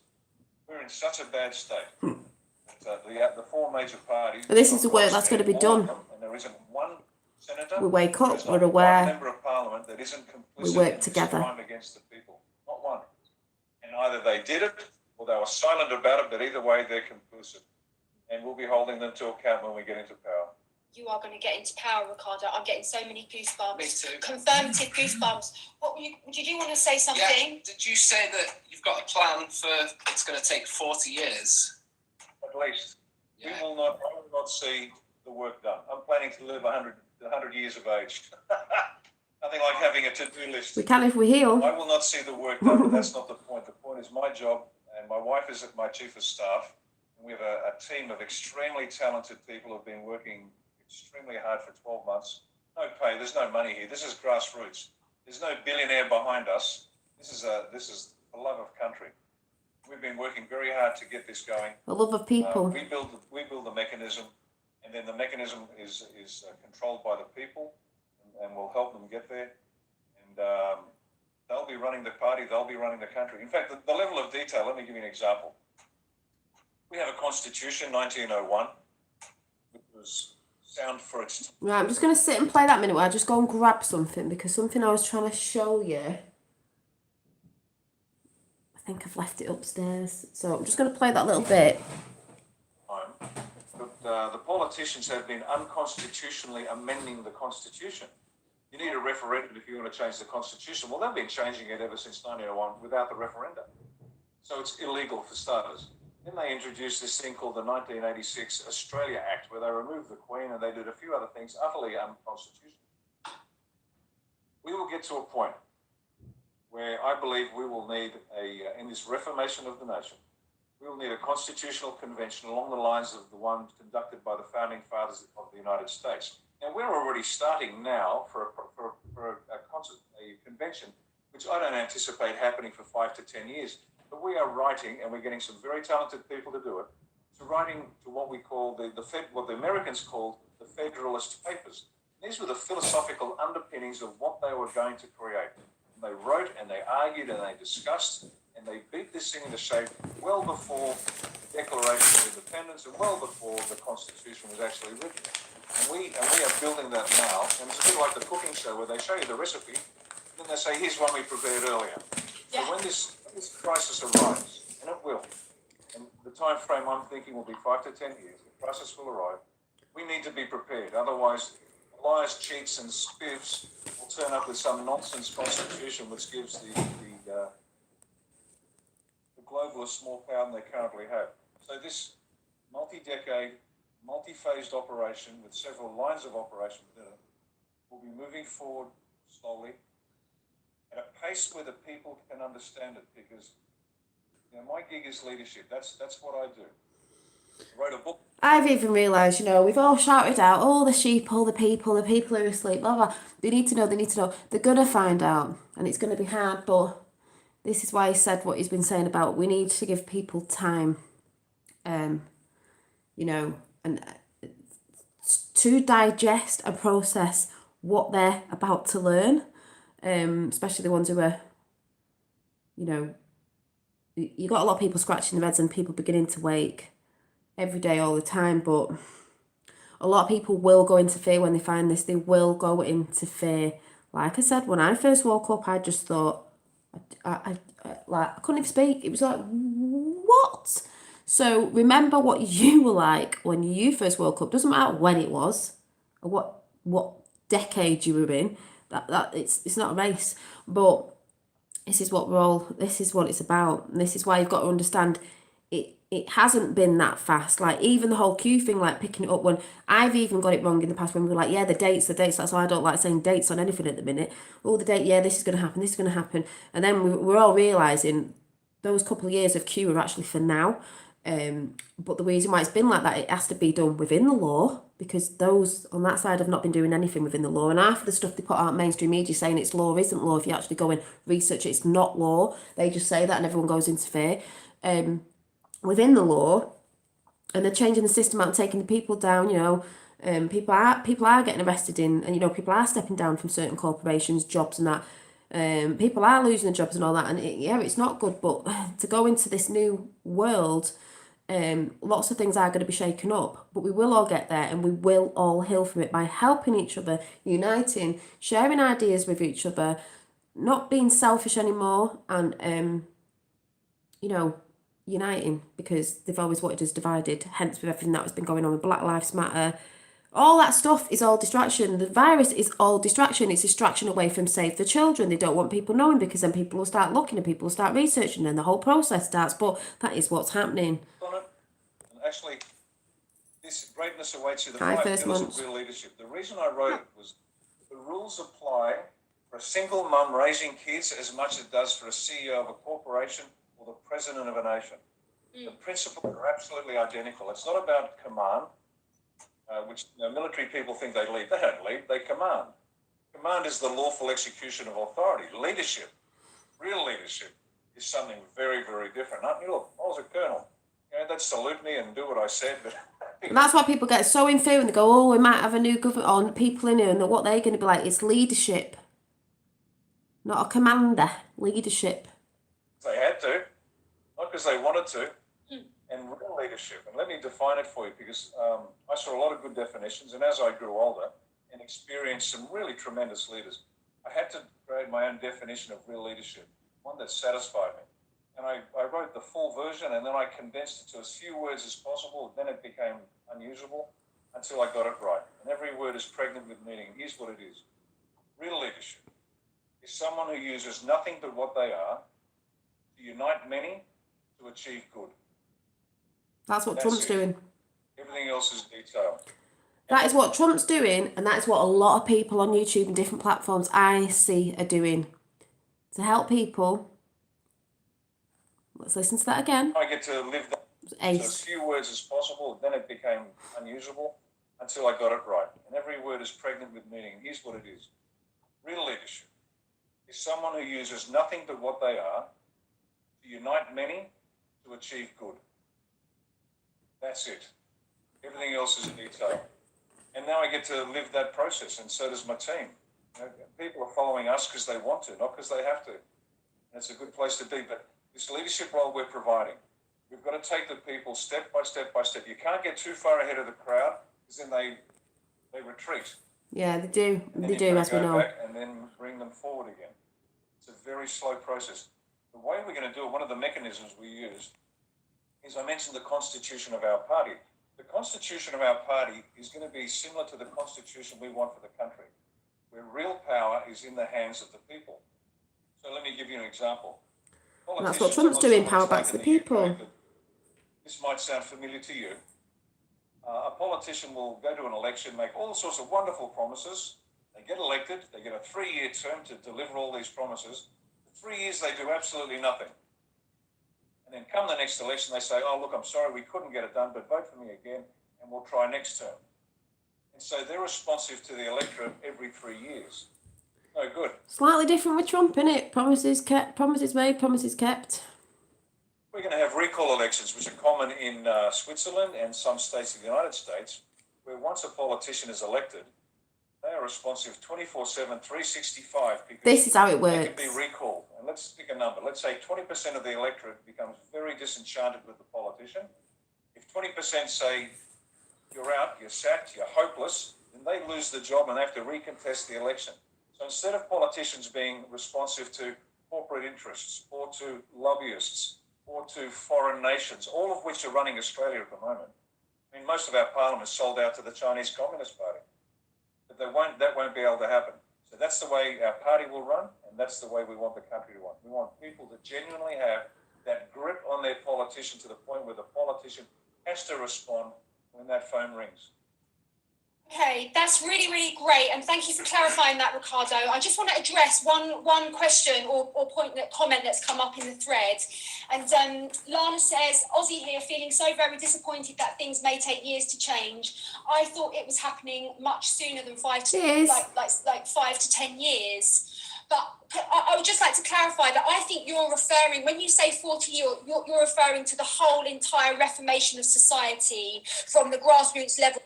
S3: We're in such a bad state. The 4 major parties...
S1: And this is the work that's going to be done.
S3: And there isn't one senator...
S1: We wake up, we're aware.
S3: One member of parliament that isn't complicit
S1: we work
S3: in
S1: together.
S3: This crime against the people. Not one. And either they did it or they were silent about it, but either way they're complicit. And we'll be holding them to account when we get into power.
S4: you are going to get into power, Ricardo. I'm getting so many goosebumps.
S5: Me too.
S4: Confirmative goosebumps. Did you want to say something?
S5: Yeah. Did you say that you've got a plan for it's going to take 40 years?
S3: At least.
S5: Yeah.
S3: I will not see the work done. I'm planning to live 100 years of age. Nothing like having a to-do list.
S1: We can if we heal.
S3: I will not see the work done, but that's not the point. The point is my job, and my wife is my chief of staff. And we have a team of extremely talented people who have been working extremely hard for 12 months. No pay, there's no money here. This is grassroots. There's no billionaire behind us. This is the love of country. We've been working very hard to get this going.
S1: The love of people.
S3: We build the mechanism, and then the mechanism is controlled by the people, and we'll help them get there. And they'll be running the party. They'll be running the country. In fact, the level of detail. Let me give you an example. We have a constitution, 1901, which was sound for its.
S1: Right, I'm just going to sit and play that minute while I just go and grab something, because something I was trying to show you, I think I've left it upstairs. So I'm just going to play that little bit.
S3: But the politicians have been unconstitutionally amending the constitution. You need a referendum if you want to change the constitution. Well, they've been changing it ever since 1901 without the referendum. So it's illegal for starters. Then they introduced this thing called the 1986 Australia Act, where they removed the Queen and they did a few other things utterly unconstitutional. We will get to a point where I believe we will need in this reformation of the nation, we will need a constitutional convention along the lines of the one conducted by the founding fathers of the United States. And we're already starting now for a convention, which I don't anticipate happening for 5 to 10 years. But we are writing, and we're getting some very talented people to do it, to writing to what we call what the Americans called the Federalist Papers. These were the philosophical underpinnings of what they were going to create. And they wrote and they argued and they discussed and they beat this thing into shape well before the Declaration of Independence and well before the Constitution was actually written. And we are building that now. And it's a bit like the cooking show where they show you the recipe, and then they say, here's one we prepared earlier. Yeah. So when this crisis arrives, and it will, and the time frame I'm thinking will be 5 to 10 years, the crisis will arrive, we need to be prepared. Otherwise, liars, cheats, and spiffs will turn up with some nonsense constitution which gives the globalists more power than they currently have. So this multi-decade, multi-phased operation with several lines of operation within it will be moving forward slowly at a pace where the people can understand it, because my gig is leadership. That's what I do. I wrote a book.
S1: I've even realised, we've all shouted out, all the sheep, all the people who are asleep, blah, blah. They need to know. They're going to find out, and it's going to be hard, but this is why he said what he's been saying about we need to give people time, and to digest and process what they're about to learn, especially the ones who are, you got a lot of people scratching their heads and people beginning to wake every day, all the time, but a lot of people will go into fear when they find this. They will go into fear. Like I said, when I first woke up, I just thought, I couldn't even speak. It was like, what? So remember what you were like when you first woke up. Doesn't matter when it was, or what decade you were in. That it's not a race, but this is what it's about. And this is why you've got to understand it hasn't been that fast. Like even the whole Q thing, like picking it up when I've even got it wrong in the past when we were like, yeah, the dates. That's why I don't like saying dates on anything at the minute. Oh, the date, yeah, this is going to happen. And then we're all realising those couple of years of Q are actually for now. But the reason why it's been like that, it has to be done within the law, because those on that side have not been doing anything within the law. And half of the stuff they put out mainstream media saying it's law isn't law. If you actually go and research it, it's not law. They just say that and everyone goes into fear. Within the law, and they're changing the system out and taking the people down, people are getting arrested and people are stepping down from certain corporations, jobs and that. People are losing their jobs and all that, and it's not good. But to go into this new world, lots of things are going to be shaken up, but we will all get there and we will all heal from it by helping each other, uniting, sharing ideas with each other, not being selfish anymore, and uniting, because they've always wanted us divided, hence with everything that has been going on with Black Lives Matter, All that stuff is all distraction. The virus is all distraction. It's distraction away from Save the Children. They don't want people knowing because then people will start looking and people will start researching and the whole process starts. But that is what's happening.
S3: On it. And actually, this greatness awaits you. The
S1: Hi,
S3: 5
S1: first
S3: pillars
S1: months.
S3: of real leadership. The reason I wrote it was the rules apply for a single mum raising kids as much as it does for a CEO of a corporation or the president of a nation. The principles are absolutely identical. It's not about command, which military people think they lead. They don't lead, they command. Command is the lawful execution of authority. Leadership, real leadership, is something very, very different. Look, I was a colonel. They'd salute me and do what I said, but
S1: And that's why people get so in fear and they go, oh, we might have a new government or people in here and what they're going to be like. It's leadership, not a commander. Leadership.
S3: they had to, not because they wanted to. And real leadership, and let me define it for you because I saw a lot of good definitions, and as I grew older and experienced some really tremendous leaders, I had to create my own definition of real leadership, one that satisfied me. And I wrote the full version, and then I condensed it to as few words as possible, then it became unusable until I got it right. And every word is pregnant with meaning. Here's what it is. Real leadership is someone who uses nothing but what they are to unite many to achieve good.
S1: That's what
S3: That's
S1: Trump's
S3: it.
S1: doing.
S3: Everything else is detail.
S1: That is what Trump's doing, and that is what a lot of people on YouTube and different platforms I see are doing. To help people. Let's listen to that again.
S3: I get to live that to as
S1: Ace.
S3: few words as possible, then it became unusable until I got it right. And every word is pregnant with meaning. Here's what it is. Real leadership is someone who uses nothing but what they are to unite many to achieve good. That's it. Everything else is detail. And now I get to live that process, and so does my team. People are following us because they want to, not because they have to. And it's a good place to be. But this leadership role we're providing, we've got to take the people step by step by step. You can't get too far ahead of the crowd because then they retreat.
S1: Yeah, they do.
S3: And then
S1: They
S3: you've
S1: do,
S3: got
S1: as
S3: to
S1: we
S3: go
S1: know.
S3: back and then bring them forward again. It's a very slow process. The way we're going to do it, one of the mechanisms we use, is I mentioned the constitution of our party. The constitution of our party is going to be similar to the constitution we want for the country, where real power is in the hands of the people. So let me give you an example.
S1: And that's what Trump's doing, power back to the people.
S3: This might sound familiar to you. A politician will go to an election, make all sorts of wonderful promises. They get elected. They get a 3-year term to deliver all these promises. For 3 years, they do absolutely nothing. And then come the next election, they say, oh, look, I'm sorry, we couldn't get it done, but vote for me again, and we'll try next term. And so they're responsive to the electorate every 3 years. No good.
S1: Slightly different with Trump, innit? Promises kept, promises made, promises kept.
S3: We're going to have recall elections, which are common in Switzerland and some states of the United States, where once a politician is elected, they are responsive 24/7, 365. Because
S1: This is how it
S3: they
S1: works.
S3: can be recalled. And let's pick a number. Let's say 20% of the electorate becomes very disenchanted with the politician. If 20% say, you're out, you're sacked, you're hopeless, then they lose the job and they have to recontest the election. So instead of politicians being responsive to corporate interests or to lobbyists or to foreign nations, all of which are running Australia at the moment, I mean, most of our parliament is sold out to the Chinese Communist Party. But that won't be able to happen. So that's the way our party will run, and that's the way we want the country to run. We want people to genuinely have that grip on their politician to the point where the politician has to respond when that phone rings.
S4: Okay, that's really, really great, and thank you for clarifying that, Ricardo. I just want to address one question or comment that's come up in the thread. And Lana says, Aussie here, feeling so very disappointed that things may take years to change. I thought it was happening much sooner than 5 to 10 years. But I would just like to clarify that I think you're referring, when you say 40 years, you're referring to the whole entire reformation of society from the grassroots level.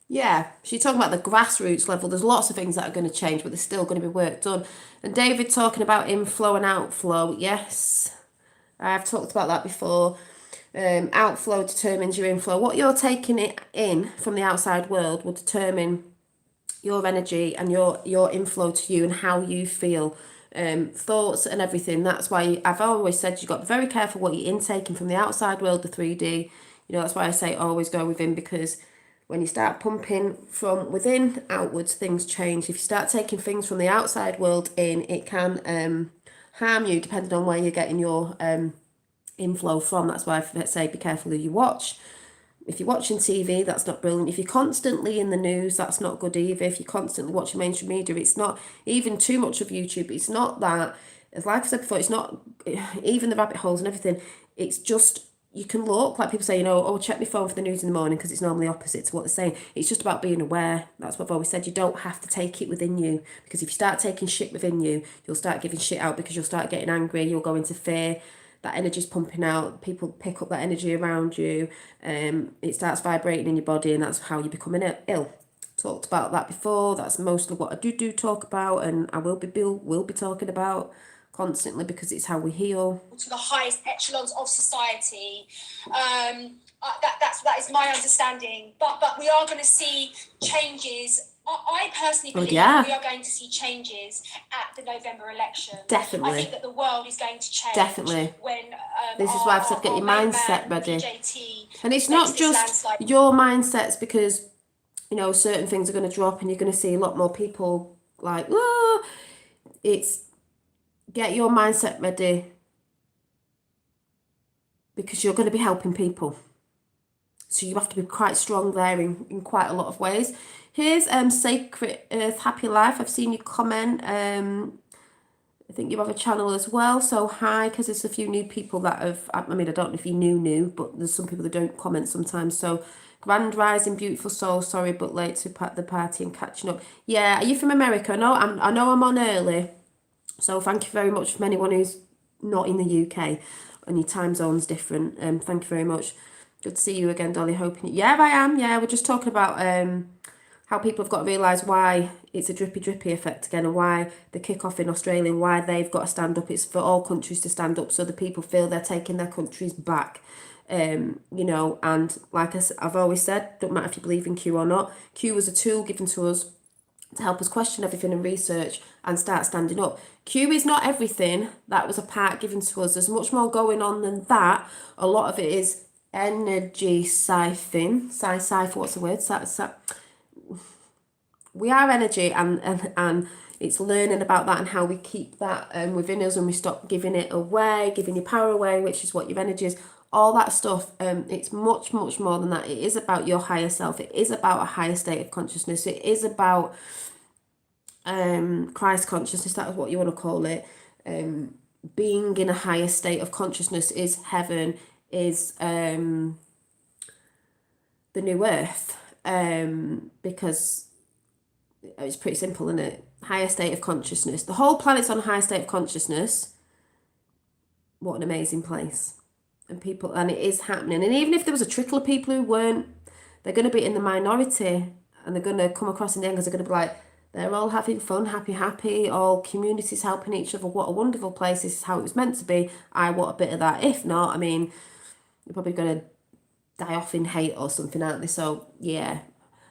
S1: Yeah, she's talking about the grassroots level. There's lots of things that are going to change, but there's still going to be work done. And David talking about inflow and outflow. Yes, I've talked about that before. Outflow determines your inflow. What you're taking it in from the outside world will determine your energy and your inflow to you and how you feel. Thoughts and everything. That's why I've always said you've got to be very careful what you're intaking from the outside world, the 3D. You know, that's why I say always go within, because When you start pumping from within outwards, things change. If you start taking things from the outside world in, it can harm you depending on where you're getting your inflow from. That's why I say be careful who you watch. If you're watching TV, that's not brilliant. If you're constantly in the news, that's not good either. If you're constantly watching mainstream media, it's not even too much of YouTube. It's not that. As like I said before, it's not even the rabbit holes and everything. It's just, you can look, like people say, oh, check my phone for the news in the morning, because it's normally opposite to what they're saying. It's just about being aware. That's what I've always said. You don't have to take it within you, because if you start taking shit within you, you'll start giving shit out, because you'll start getting angry, you'll go into fear. That energy's pumping out, people pick up that energy around you, it starts vibrating in your body, and that's how you're becoming ill. Talked about that before. That's mostly what I do talk about, and I will be talking about constantly, because it's how we heal.
S4: To the highest echelons of society. That is my understanding. But we are going to see changes. I personally believe we are going to see changes at the November election.
S1: Definitely.
S4: I think that the world is going to change.
S1: Definitely.
S4: When
S1: this is why I've said get your mindset ready. And it's not just your mindsets, because certain things are going to drop, and you're going to see a lot more people like, oh, it's get your mindset ready, because you're going to be helping people. So you have to be quite strong there in quite a lot of ways. Here's Sacred Earth Happy Life. I've seen you comment. I think you have a channel as well. So hi, because there's a few new people that have, I don't know if you new, but there's some people that don't comment sometimes. So Grand Rising, beautiful soul, sorry but late to the party and catching up. Yeah, are you from America? No, I know I'm on early. So thank you very much for anyone who's not in the UK and your time zone's different. Thank you very much. Good to see you again, Dolly. Hoping yeah, I am. Yeah, we're just talking about how people have got to realise why it's a drippy effect again, and why the kick-off in Australia, and why they've got to stand up. It's for all countries to stand up, so the people feel they're taking their countries back. And like I've always said, don't matter if you believe in Q or not, Q was a tool given to us to help us question everything and research and start standing up. Q is not everything. That was a part given to us. There's much more going on than that. A lot of it is energy siphon. What's the word? We are energy, and it's learning about that and how we keep that within us, and we stop giving it away, giving your power away, which is what your energy is. All that stuff, it's much more than that. It is about your higher self. It is about a higher state of consciousness. It is about Christ consciousness. That is what you want to call it. Being in a higher state of consciousness is heaven, is the new earth, because it's pretty simple, isn't it? Higher state of consciousness. The whole planet's on a higher state of consciousness. What an amazing place. And it is happening. And even if there was a trickle of people who weren't, they're going to be in the minority, and they're going to come across in the end, because they're going to be like, they're all having fun, happy, all communities helping each other. What a wonderful place. This is how it was meant to be. I want a bit of that. If not, I mean, you're probably going to die off in hate or something, aren't they? So, yeah.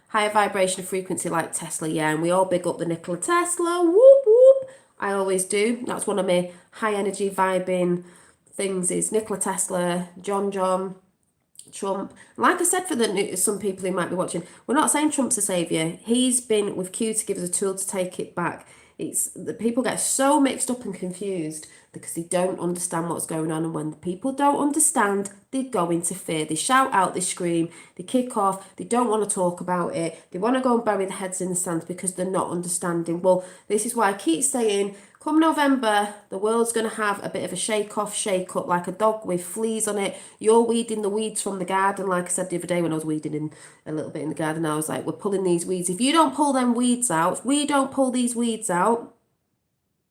S1: Higher vibration of frequency like Tesla, yeah. And we all big up the Nikola Tesla. Whoop, whoop. I always do. That's one of my high energy vibing things, is Nikola Tesla, John, Trump. Like I said, for some people who might be watching, we're not saying Trump's a saviour. He's been with Q to give us a tool to take it back. It's the people get so mixed up and confused because they don't understand what's going on, and when the people don't understand, they go into fear. They shout out, they scream, they kick off, they don't want to talk about it, they want to go and bury their heads in the sand because they're not understanding. Well, this is why I keep saying, come November, the world's going to have a bit of a shake off, shake up, like a dog with fleas on it. You're weeding the weeds from the garden. Like I said the other day when I was weeding in a little bit in the garden, I was like, we're pulling these weeds. If you don't pull them weeds out, if we don't pull these weeds out,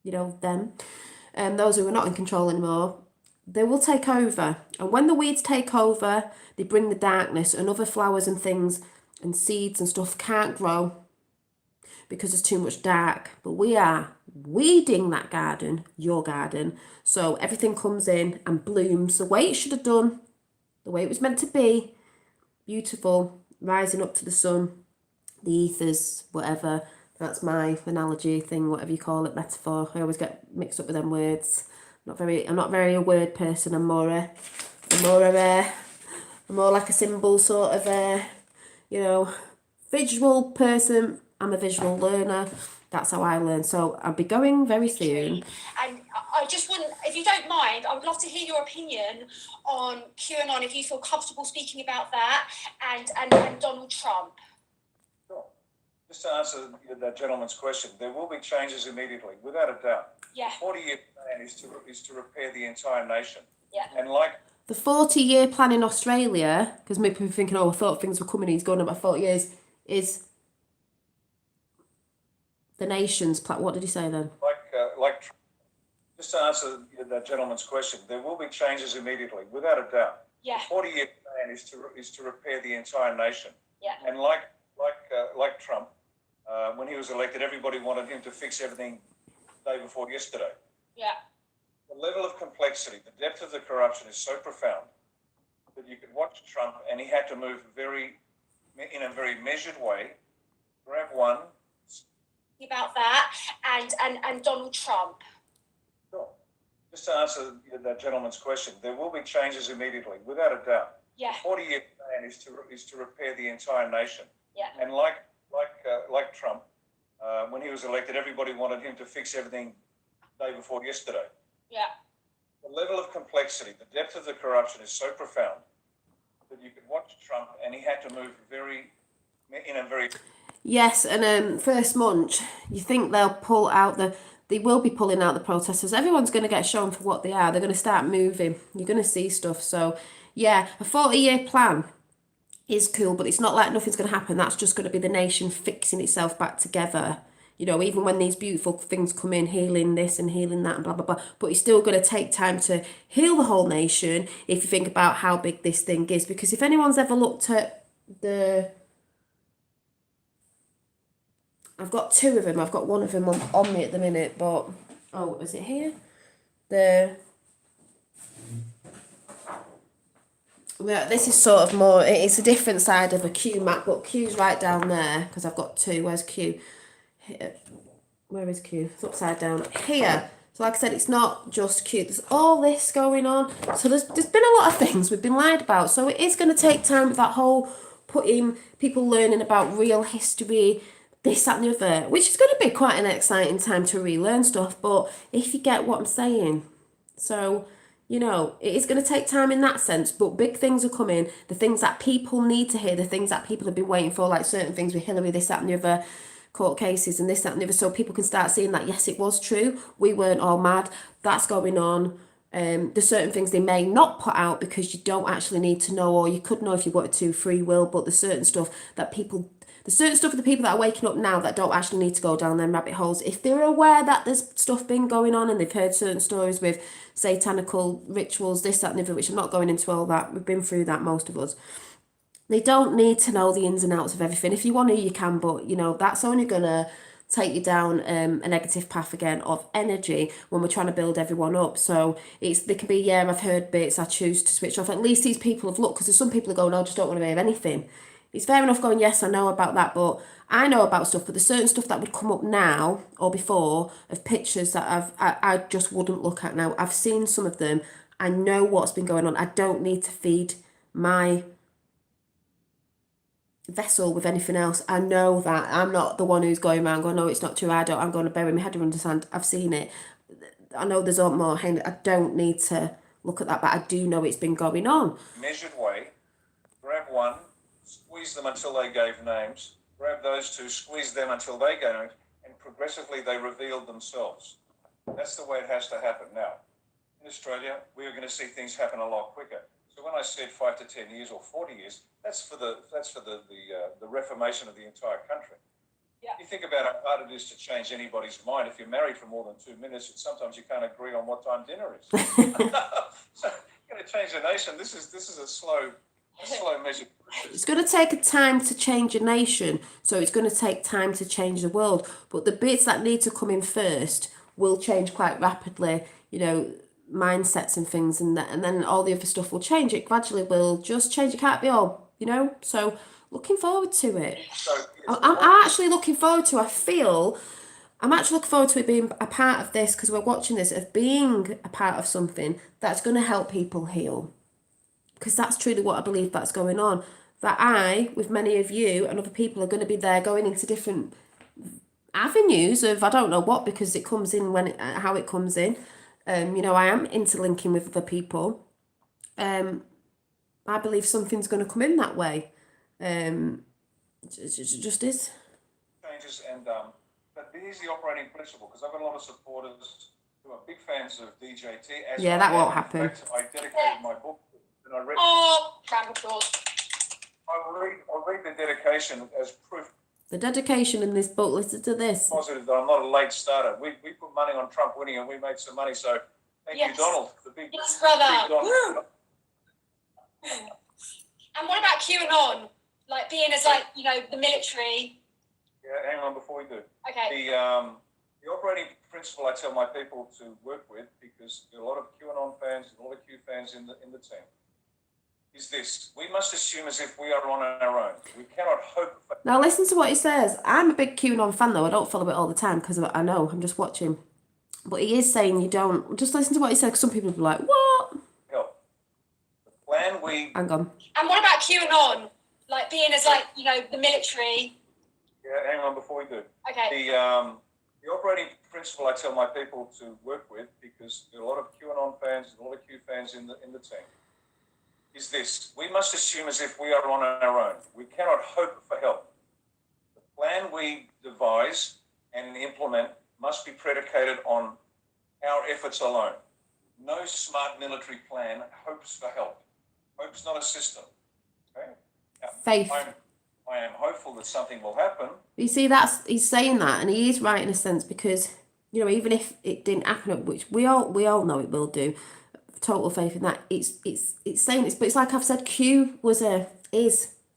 S1: them, those who are not in control anymore, they will take over. And when the weeds take over, they bring the darkness, and other flowers and things and seeds and stuff can't grow because there's too much dark. But we are weeding that garden, your garden, so everything comes in and blooms the way it should have done, the way it was meant to be, beautiful, rising up to the sun, the ethers, whatever. That's my analogy thing, whatever you call it, metaphor. I always get mixed up with them words. I'm not very a word person. I'm more like a symbol sort of you know, visual person. I'm a visual learner. That's how I learn. So I'll be going very soon.
S4: And I just wouldn't, if you don't mind, I would love to hear your opinion on QAnon, if you feel comfortable speaking about that, and Donald Trump.
S3: Sure. Just to answer that gentleman's question, there will be changes immediately, without a doubt.
S4: Yeah.
S3: The 40-year plan is to repair the entire nation.
S4: Yeah.
S3: And like
S1: The 40-year plan in Australia, because maybe people are thinking, oh, I thought things were coming, he's going about 40 years, is the nation's plan. What did he say then?
S3: just to answer that gentleman's question, there will be changes immediately, without a doubt.
S4: Yeah.
S3: The 40-year plan is to repair the entire nation.
S4: Yeah.
S3: And like Trump, when he was elected, everybody wanted him to fix everything the day before yesterday.
S4: Yeah.
S3: The level of complexity, the depth of the corruption is so profound that you could watch Trump and he had to move in a very measured way, grab one.
S4: About that, and Donald Trump.
S3: Sure. Just to answer that gentleman's question, there will be changes immediately, without a doubt.
S4: Yeah.
S3: The 40-year plan is to repair the entire nation.
S4: Yeah.
S3: And like Trump, when he was elected, everybody wanted him to fix everything the day before yesterday.
S4: Yeah.
S3: The level of complexity, the depth of the corruption is so profound that you could watch Trump and he had to move in a very.
S1: Yes, and first month, you think they'll pull out they will be pulling out the protesters. Everyone's going to get shown for what they are. They're going to start moving. You're going to see stuff. So, yeah, a 40-year plan is cool, but it's not like nothing's going to happen. That's just going to be the nation fixing itself back together. You know, even when these beautiful things come in, healing this and healing that and blah, blah, blah. But it's still going to take time to heal the whole nation if you think about how big this thing is. Because if anyone's ever looked at I've got two of them. I've got one of them on me at the minute, but oh, is it here? Well, this is sort of more. It's a different side of a Q map, but Q's right down there because I've got two. Where's Q? Here. Where is Q? It's upside down here. So, like I said, it's not just Q. There's all this going on. So there's been a lot of things we've been lied about. So it is going to take time with that whole putting people learning about real history. This, that, and the other, which is going to be quite an exciting time to relearn stuff, but if you get what I'm saying. So, you know, it is going to take time in that sense, but big things are coming. The things that people need to hear, the things that people have been waiting for, like certain things with Hillary, this, that, and the other, court cases, and this, that, and the other, so people can start seeing that, yes, it was true. We weren't all mad. That's going on. There's certain things they may not put out because you don't actually need to know, or you could know if you wanted to, free will, but there's certain stuff that there's certain stuff for the people that are waking up now that don't actually need to go down them rabbit holes. If they're aware that there's stuff been going on and they've heard certain stories with satanical rituals, this, that, and the other, which I'm not going into all that. We've been through that, most of us. They don't need to know the ins and outs of everything. If you want to, you can, but, you know, that's only going to take you down a negative path again of energy when we're trying to build everyone up. So there can be, yeah, I've heard bits, I choose to switch off. At least these people have looked, because there's some people who go, no, I just don't want to hear anything. It's fair enough going, yes, I know about that, but I know about stuff, but there's certain stuff that would come up now or before of pictures that I just wouldn't look at now. I've seen some of them. I know what's been going on. I don't need to feed my vessel with anything else. I know that. I'm not the one who's going around going, no, it's not true. I'm going to bury my head under the sand. I've seen it. I know there's a lot more. I don't need to look at that, but I do know it's been going on.
S3: Measured way, grab one, squeeze them until they gave names, grab those two, squeeze them until they gave names, and progressively they revealed themselves. That's the way it has to happen now. In Australia, we are going to see things happen a lot quicker. So when I said 5 to 10 years or 40 years, that's for the reformation of the entire country. Yeah. You think about how hard it is to change anybody's mind. If you're married for more than 2 minutes, and sometimes you can't agree on what time dinner is. So you're going to change a nation. This is a slow measure.
S1: It's going to take a time to change a nation, so it's going to take time to change the world. But the bits that need to come in first will change quite rapidly. You know, mindsets and things, and then all the other stuff will change. It gradually will just change. It can't be all, you know. So looking forward to it. I'm actually looking forward to. I'm actually looking forward to it being a part of this, because we're watching this, of being a part of something that's going to help people heal. Because that's truly what I believe that's going on. that I, with many of you and other people, are going to be there going into different avenues of I don't know what, because it comes in when how it comes in. You know, I am interlinking with other people. I believe something's going to come in that way. It just is.
S3: Changes and but here's the operating principle, because I've got a lot of supporters who are big fans of DJT. As
S1: Yeah, that won't happen.
S3: In fact, I dedicated my book and I read.
S4: Oh, round of applause.
S3: I'll read the dedication as proof.
S1: The dedication in this book, listen to this.
S3: Positive that I'm not a late starter. We put money on Trump winning and we made some money. So thank you, Donald. The big,
S4: yes, brother.
S3: Big Donald.
S4: And what about QAnon? Like being as like, you know, the military.
S3: Yeah, hang on before we do.
S4: Okay.
S3: The operating principle I tell my people to work with, because there are a lot of QAnon fans and a lot of Q fans in the team, is this: we must assume as if we are on our own. We cannot hope for.
S1: Now listen to what he says. I'm a big QAnon fan though. I don't follow it all the time because I know I'm just watching. But he is saying you don't. Just listen to what he said, because some people will be like, what?
S3: Help. The plan we.
S1: Hang on.
S4: And what about QAnon? Like being as like, you know, the military.
S3: Yeah, hang on before we do.
S4: Okay.
S3: The operating principle I tell my people to work with, because there are a lot of QAnon fans and a lot of Q fans in the team, is this: we must assume as if we are on our own. We cannot hope for help. The plan we devise and implement must be predicated on our efforts alone. No smart military plan hopes for help. Hope's not a system. Okay? Now,
S1: Faith.
S3: I am hopeful that something will happen.
S1: You see, he's saying that, and he is right in a sense, because, you know, even if it didn't happen, which we all know it will do, total faith in that. It's saying this, but it's like I've said, Q is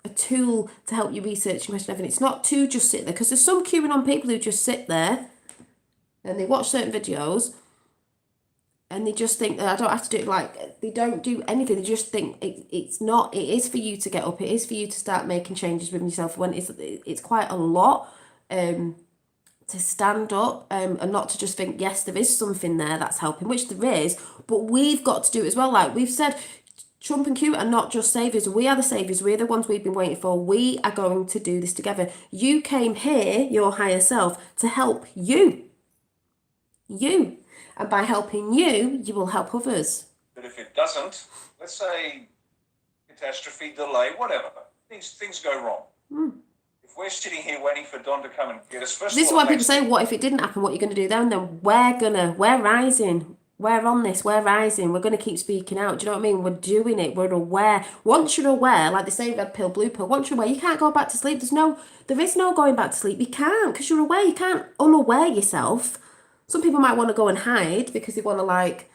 S1: a tool to help you research and question everything. It's not to just sit there, because there's some QAnon people who just sit there and they watch certain videos and they just think that I don't have to do it. Like, they don't do anything. They just think it is for you to get up. It is for you to start making changes within yourself, when it's quite a lot to stand up and not to just think, yes, there is something there that's helping, which there is, but we've got to do it as well. Like we've said, Trump and Q are not just saviours. We are the saviours. We're the ones we've been waiting for. We are going to do this together. You came here, your higher self, to help you. And by helping you, you will help others.
S3: But if it doesn't, let's say catastrophe, delay, whatever, things go wrong. If we're sitting here waiting for Don to come and get us, first
S1: This is
S3: of all,
S1: why people say, what if it didn't happen? What are you going to do then? Then we're rising. We're on this. We're rising. We're going to keep speaking out. Do you know what I mean? We're doing it. We're aware. Once you're aware, like they say, red pill, blue pill, once you're aware, you can't go back to sleep. There is no going back to sleep. You can't, because you're aware. You can't unaware yourself. Some people might want to go and hide because they want to, like,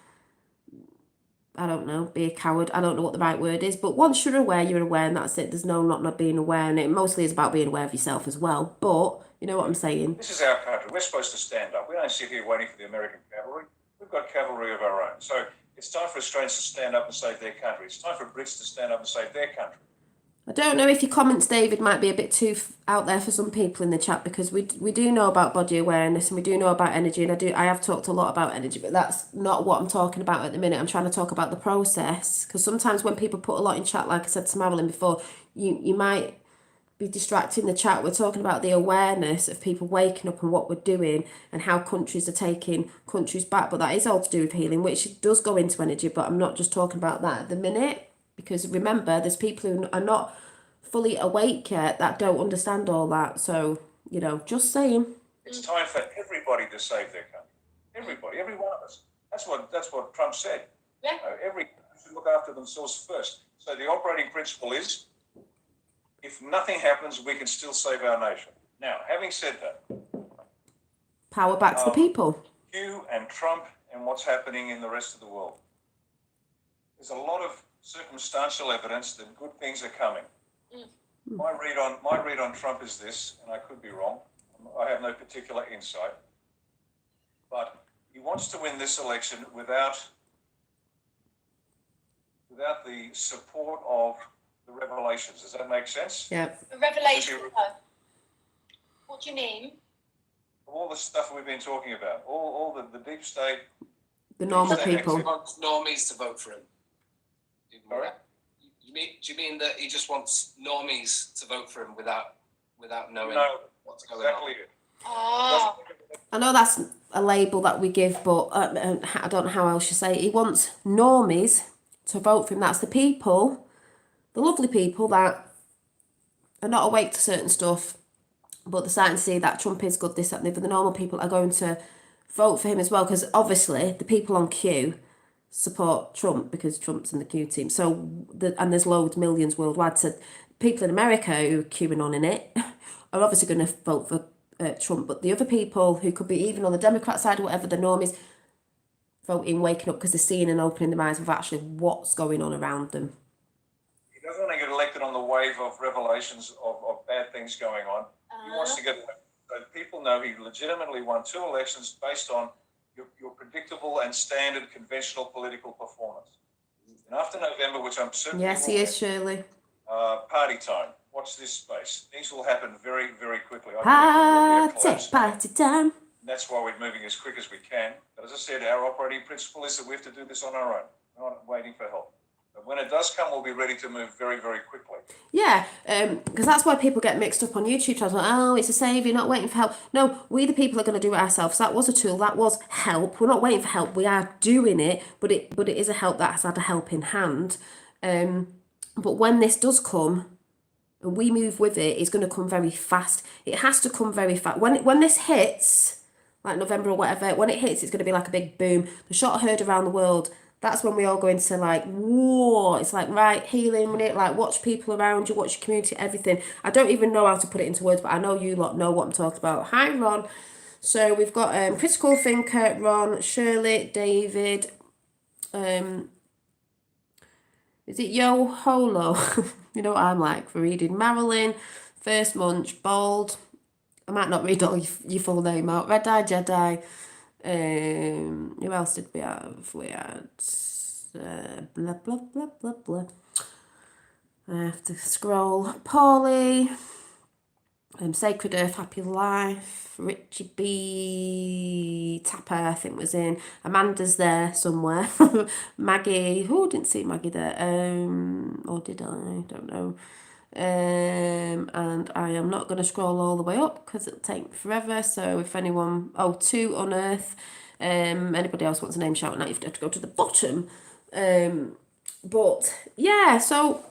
S1: I don't know, be a coward. I don't know what the right word is. But once you're aware, and that's it. There's no not being aware. And it mostly is about being aware of yourself as well. But you know what I'm saying?
S3: This is our country. We're supposed to stand up. We don't sit here waiting for the American cavalry. We've got cavalry of our own. So it's time for Australians to stand up and save their country. It's time for Brits to stand up and save their country.
S1: I don't know if your comments, David, might be a bit too out there for some people in the chat, because we do know about body awareness and we do know about energy, and I have talked a lot about energy, but that's not what I'm talking about at the minute. I'm trying to talk about the process, because sometimes when people put a lot in chat, like I said to Marilyn before, you might be distracting the chat. We're talking about the awareness of people waking up and what we're doing and how countries are taking countries back, but that is all to do with healing, which does go into energy, but I'm not just talking about that at the minute. Because remember, there's people who are not fully awake yet that don't understand all that. So, you know, just saying.
S3: It's time for everybody to save their country. Everybody, every one of us. That's what Trump said.
S4: Yeah.
S3: Every country should look after themselves first. So the operating principle is, if nothing happens, we can still save our nation. Now, having said that,
S1: power back to the people.
S3: Q and Trump and what's happening in the rest of the world. There's a lot of circumstantial evidence that good things are coming. My read on Trump is this, and I could be wrong. I have no particular insight, but he wants to win this election without the support of the revelations. Does that make sense?
S1: Yeah.
S4: The revelation. What do you mean?
S3: All the stuff we've been talking about, all the deep state.
S1: The normal
S3: deep state
S1: people.
S5: He wants normies to vote for him.
S3: Sorry?
S5: You Do you mean that he just wants normies to vote for him without knowing
S3: No,
S5: what's going
S3: exactly
S5: on?
S3: it.
S4: Ah,
S1: I know that's a label that we give, but I don't know how else you say it. He wants normies to vote for him. That's the people, the lovely people that are not awake to certain stuff, but they're starting to see that Trump is good, this, that, and the other. The normal people are going to vote for him as well, because obviously the people on Q support Trump because Trump's in the Q team. So, and there's loads, millions worldwide. So people in America who are queuing on in it are obviously going to vote for Trump. But the other people who could be even on the Democrat side or whatever, the normies, voting, waking up because they're seeing and opening their eyes of actually what's going on around them.
S3: He doesn't want to get elected on the wave of revelations of bad things going on. He wants to get elected. So people know he legitimately won 2 elections based on your predictable and standard conventional political performance. And after November, which I'm certain
S1: Yes, he is, Shirley.
S3: party time. Watch this space. Things will happen very, very quickly.
S1: Party time.
S3: And that's why we're moving as quick as we can. But as I said, our operating principle is that we have to do this on our own. We're not waiting for help. But when it does come, we'll be ready to move very, very quickly.
S1: Yeah, because that's why people get mixed up on YouTube channels. Like, oh, it's a save, you're not waiting for help. No, we the people are going to do it ourselves. That was a tool, that was help. We're not waiting for help, we are doing it, but it is a help that has had a helping hand. But when this does come, and we move with it, it's going to come very fast. It has to come very fast. When this hits, like November or whatever, when it hits, it's going to be like a big boom. The shot heard around the world. That's when we all go into like, whoa, it's like, right, healing with it, like watch people around you, watch your community, everything. I don't even know how to put it into words, but I know you lot know what I'm talking about. Hi, Ron. So we've got Critical Thinker, Ron, Shirley, David, is it Yo Holo? You know what I'm like for reading. Marilyn, First Munch, Bold. I might not read all your full name out. Red Eye Jedi. Who else did we have? We had blah blah blah blah blah. I have to scroll. Paulie, Sacred Earth, Happy Life, Richie B, Tapper, I think was in. Amanda's there somewhere. Maggie, didn't see Maggie there. Or did I? Don't know. And I am not going to scroll all the way up because it'll take forever. So if anyone, 2 Unearth, anybody else wants a name shouting out, you have to go to the bottom. But yeah, so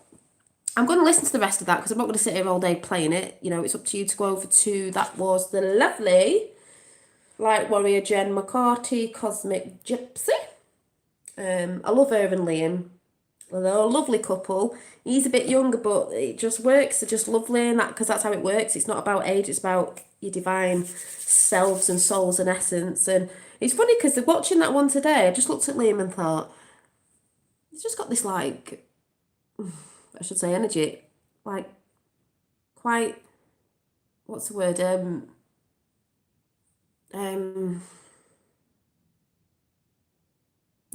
S1: I'm going to listen to the rest of that because I'm not going to sit here all day playing it. You know, it's up to you to go over to, that was the lovely Light Warrior Jen McCarty, Cosmic Gypsy. I love her and Liam. They're a lovely couple. He's a bit younger, but it just works. They're just lovely, and that because that's how it works. It's not about age; it's about your divine selves and souls and essence. And it's funny because watching that one today, I just looked at Liam and thought, he's just got this like, I should say, energy, like quite. What's the word?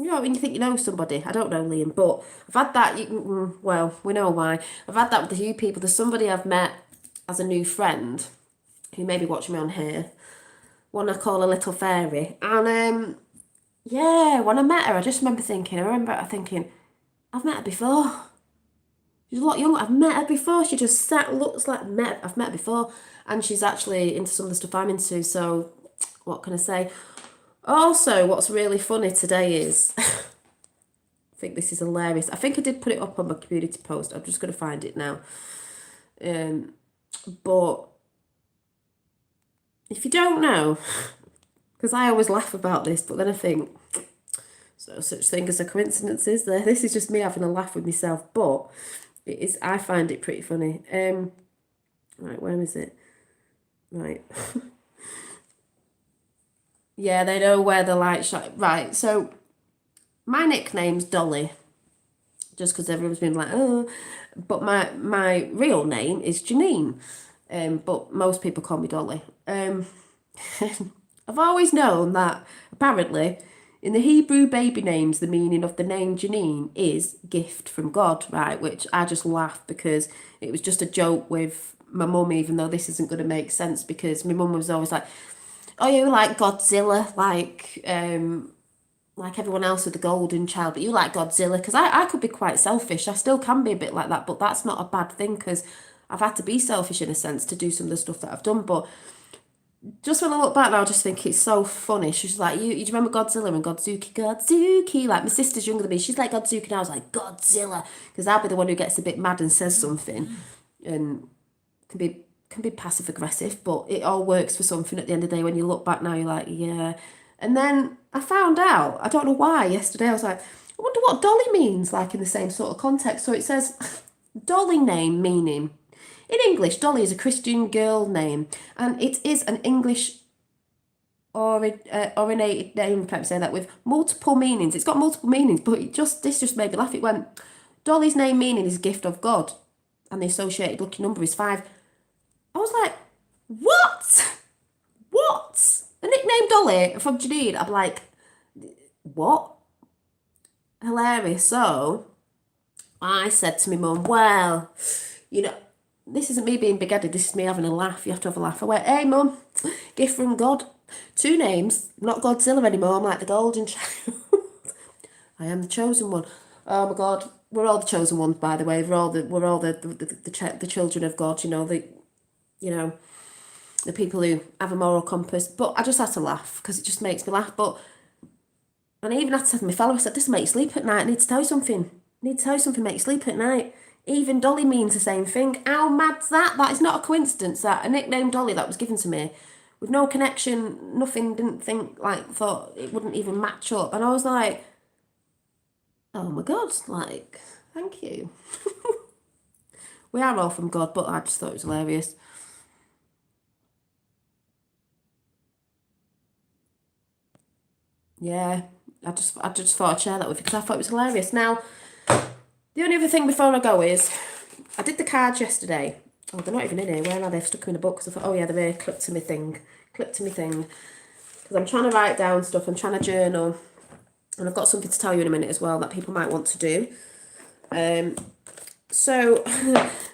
S1: You know, when you think you know somebody, I don't know Liam, but I've had that, well, we know why. I've had that with a few people. There's somebody I've met as a new friend who may be watching me on here, one I call a little fairy. And yeah, when I met her, I remember thinking, I've met her before. She's a lot younger. I've met her before. She just looks like I've met her before. And she's actually into some of the stuff I'm into, so what can I say? Also, what's really funny today is, I think this is hilarious. I think I did put it up on my community post. I'm just going to find it now. But if you don't know, because I always laugh about this, but then I think, so such thing as a coincidence, is there? This is just me having a laugh with myself, but it is. I find it pretty funny. Right, where is it? Right. Yeah, they know where the light shine. Right, so my nickname's Dolly, just because everyone's been like, oh, but my real name is Janine, but most people call me Dolly. I've always known that apparently in the Hebrew baby names, the meaning of the name Janine is gift from God, right? Which I just laugh because it was just a joke with my mum, even though this isn't going to make sense because my mum was always like, oh, you like Godzilla, like, like everyone else with the golden child, but you like Godzilla, because I could be quite selfish. I still can be a bit like that, but that's not a bad thing, because I've had to be selfish in a sense to do some of the stuff that I've done. But just when I look back now, I just think it's so funny. She's like, you remember Godzilla and Godzuki? Like, my sister's younger than me. She's like Godzuki, and I was like, Godzilla. Because I'll be the one who gets a bit mad and says something. And can be passive aggressive, but it all works for something at the end of the day. When you look back now, you're like, yeah. And then I found out, I don't know why, yesterday I was like, I wonder what Dolly means, like in the same sort of context. So it says, Dolly name meaning. In English, Dolly is a Christian girl name, and it is an English originated name, if I can say that, with multiple meanings. It's got multiple meanings, but this just made me laugh. It went, Dolly's name meaning is a gift of God, and the associated lucky number is 5. I was like, what? What? A nickname Dolly from Janine? I'm like, what? Hilarious. So I said to my mum, well, this isn't me being big-headed, this is me having a laugh. You have to have a laugh. I went, hey mum, gift from God. 2 names, not Godzilla anymore. I'm like the golden child. I am the chosen one. Oh my God, we're all the chosen ones, by the way. We're all the children of God. The people who have a moral compass. But I just had to laugh because it just makes me laugh. And I even had to say to my fellow, I said, this will make you sleep at night. I need to tell you something. Make you sleep at night. Even Dolly means the same thing. How mad's that? That is not a coincidence that a nickname Dolly that was given to me with no connection, nothing, thought it wouldn't even match up. And I was like, oh my God, thank you. We are all from God, but I just thought it was hilarious. Yeah, I just thought I'd share that with you because I thought it was hilarious. Now, the only other thing before I go is, I did the cards yesterday. Oh, they're not even in here. Where are they? I've stuck them in a book because I thought, oh yeah, they're here, clipped to my thing. Because I'm trying to write down stuff, I'm trying to journal. And I've got something to tell you in a minute as well that people might want to do. So,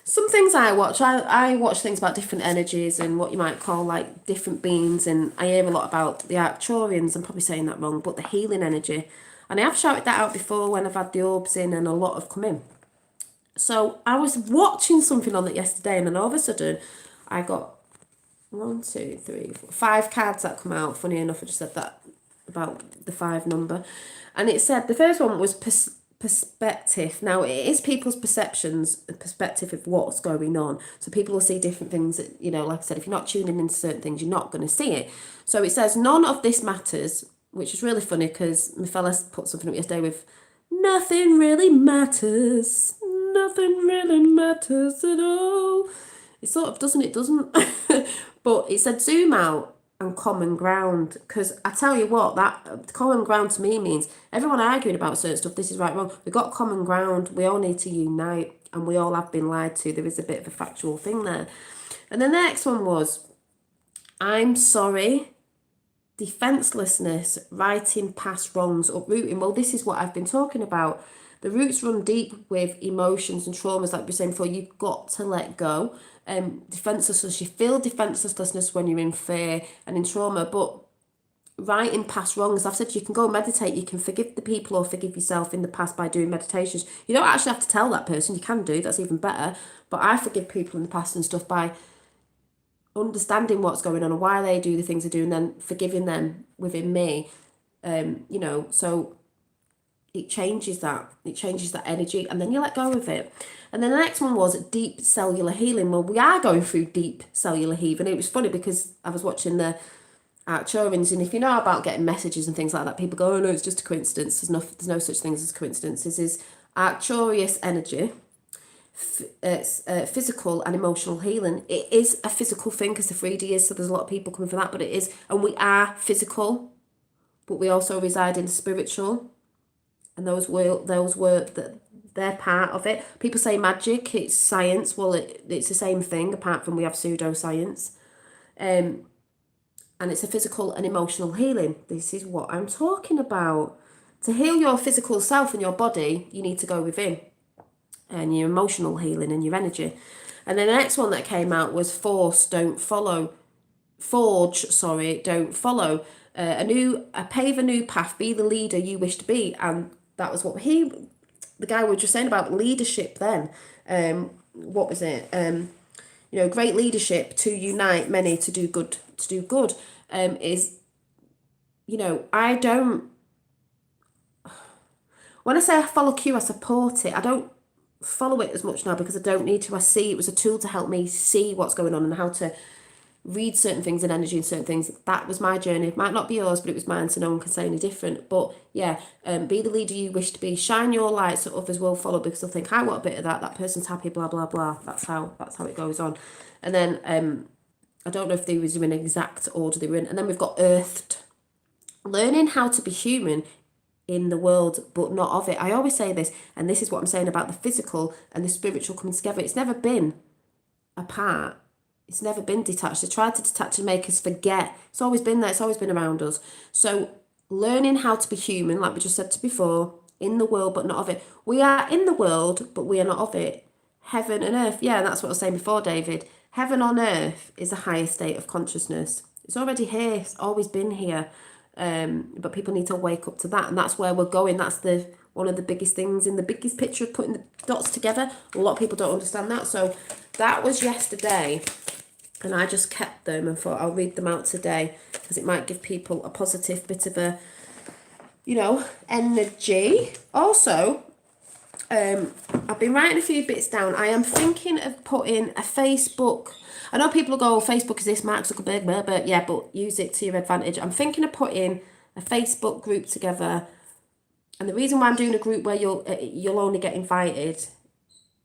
S1: some things I watch. I watch things about different energies and what you might call like different beings. And I hear a lot about the Arcturians. I'm probably saying that wrong, but the healing energy. And I have shouted that out before when I've had the orbs in and a lot have come in. So I was watching something on it yesterday, and then all of a sudden I got 1, 2, 3, 4, 5 cards that come out. Funny enough, I just said that about the 5 number. And it said, the first one was perspective. Now, it is people's perceptions and perspective of what's going on. So people will see different things, like I said, if you're not tuning into certain things, you're not going to see it. So it says, none of this matters, which is really funny because my fella put something up yesterday with, nothing really matters. Nothing really matters at all. It sort of doesn't. But it said zoom out and common ground. Because I tell you what, that common ground to me means everyone arguing about certain stuff, this is right, wrong. We've got common ground. We all need to unite. And we all have been lied to. There is a bit of a factual thing there. And the next one was, I'm sorry. Defenselessness, righting past wrongs, uprooting. Well, this is what I've been talking about. The roots run deep with emotions and traumas, like we were saying before. You've got to let go. Defenselessness, you feel defenselessness when you're in fear and in trauma, but righting past wrongs, I've said you can go meditate, you can forgive the people or forgive yourself in the past by doing meditations. You don't actually have to tell that person, you can do, that's even better. But I forgive people in the past and stuff by understanding what's going on and why they do the things they do, and then forgiving them within me. So it changes that energy, and then you let go of it. And then the next one was deep cellular healing. Well, we are going through deep cellular healing. It was funny because I was watching the Arcturians, and if you know about getting messages and things like that, people go, oh no, it's just a coincidence. There's no such things as coincidences. Is Arcturus energy. It's physical and emotional healing. It is a physical thing because the 3D is, so there's a lot of people coming for that, but it is, and we are physical, but we also reside in spiritual, and those work that they're part of it. People say magic, it's science. Well, it's the same thing, apart from we have pseudoscience. And it's a physical and emotional healing. This is what I'm talking about. To heal your physical self and your body, you need to go within. And your emotional healing and your energy. And then the next one that came out was force, don't follow. don't follow. Pave a new path, be the leader you wish to be. And that was what the guy we were just saying about leadership then. What was it? Great leadership to unite many to do good, is, I don't, when I say I follow Q, I support it. I don't follow it as much now because I don't need to. I see it was a tool to help me see what's going on and how to read certain things and energy and certain things. That was my journey. It might not be yours, but it was mine, so no one can say any different. But yeah, be the leader you wish to be. Shine your light so others will follow, because they'll think, I want a bit of that. That person's happy, blah blah blah. That's how it goes on. And then I don't know if they was in exact order they were in. And then we've got earthed. Learning how to be human in the world, but not of it. I always say this, and this is what I'm saying about the physical and the spiritual coming together. It's never been apart. It's never been detached. They tried to detach and make us forget. It's always been there. It's always been around us. So learning how to be human, like we just said before, in the world, but not of it. We are in the world, but we are not of it. Heaven and earth. Yeah, that's what I was saying before, David. Heaven on earth is a higher state of consciousness. It's already here. It's always been here. But people need to wake up to that, and that's where we're going. That's one of the biggest things in the biggest picture of putting the dots together. A lot of people don't understand that. So that was yesterday, and I just kept them and thought I'll read them out today because it might give people a positive bit of a, energy. Also, I've been writing a few bits down. I am thinking of putting a Facebook. I know people will go, Facebook is this, Mark Zuckerberg, but yeah, but use it to your advantage. I'm thinking of putting a Facebook group together. And the reason why I'm doing a group where you'll only get invited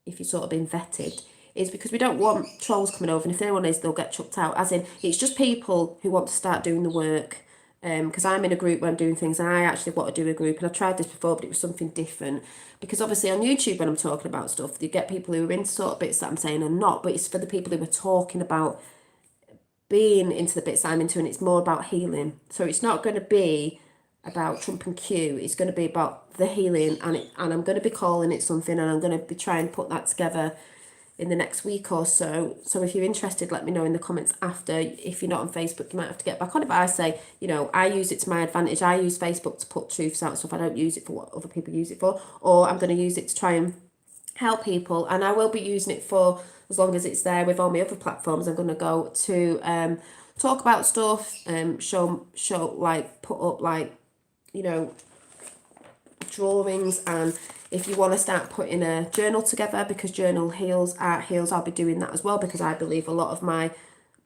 S1: if you've sort of been vetted is because we don't want trolls coming over. And if anyone is, they'll get chucked out. As in, it's just people who want to start doing the work. Because I'm in a group where I'm doing things, and I actually want to do a group, and I tried this before, but it was something different. Because obviously on YouTube, when I'm talking about stuff, you get people who are into sort of bits that I'm saying and not, but it's for the people who are talking about being into the bits that I'm into, and it's more about healing. So it's not going to be about Trump and Q. It's going to be about the healing, and I'm going to be calling it something, and I'm going to be trying to put that together in the next week or so. So if you're interested, let me know in the comments after. If you're not on Facebook, you might have to get back on it. But I say, I use it to my advantage. I use Facebook to put truths out and stuff. I don't use it for what other people use it for. Or I'm going to use it to try and help people. And I will be using it for as long as it's there with all my other platforms. I'm going to go to talk about stuff, show like, put up like, drawings. And if you want to start putting a journal together, because journal heals, art heals, I'll be doing that as well, because I believe a lot of my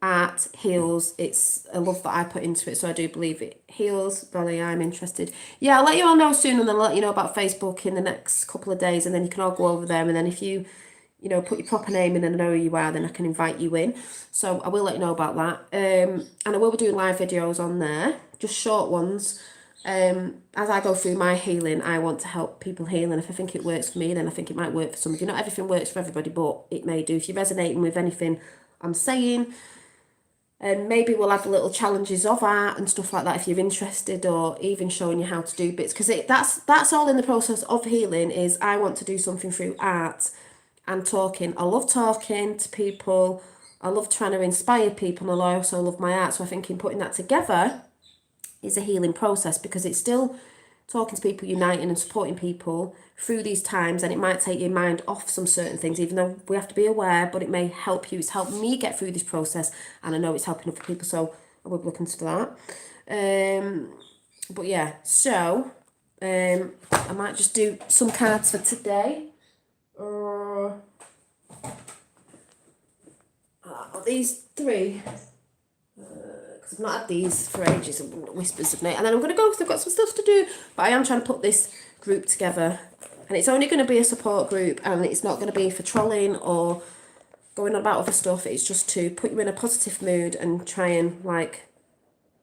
S1: art heals. It's a love that I put into it, so I do believe it heals. Dolly, I'm interested. Yeah, I'll let you all know soon, and then I'll let you know about Facebook in the next couple of days, and then you can all go over there, and then if you put your proper name in and know who you are, then I can invite you in. So I will let you know about that. And I will be doing live videos on there, just short ones. As I go through my healing, I want to help people heal, and if I think it works for me, then I think it might work for some of you. Not everything works for everybody, but it may do. If you're resonating with anything I'm saying, and maybe we'll have little challenges of art and stuff like that if you're interested, or even showing you how to do bits, because that's all in the process of healing. Is I want to do something through art and talking. I love talking to people. I love trying to inspire people, and I also love my art. So I think in putting that together is a healing process, because it's still talking to people, uniting and supporting people through these times, and it might take your mind off some certain things, even though we have to be aware, but it may help you. It's helped me get through this process, and I know it's helping other people, so I will look into that. But yeah, so I might just do some cards for today. These three, because I've not had these for ages, whispers of Nate, and then I'm going to go because I've got some stuff to do, but I am trying to put this group together, and it's only going to be a support group, and it's not going to be for trolling or going on about other stuff. It's just to put you in a positive mood and try and like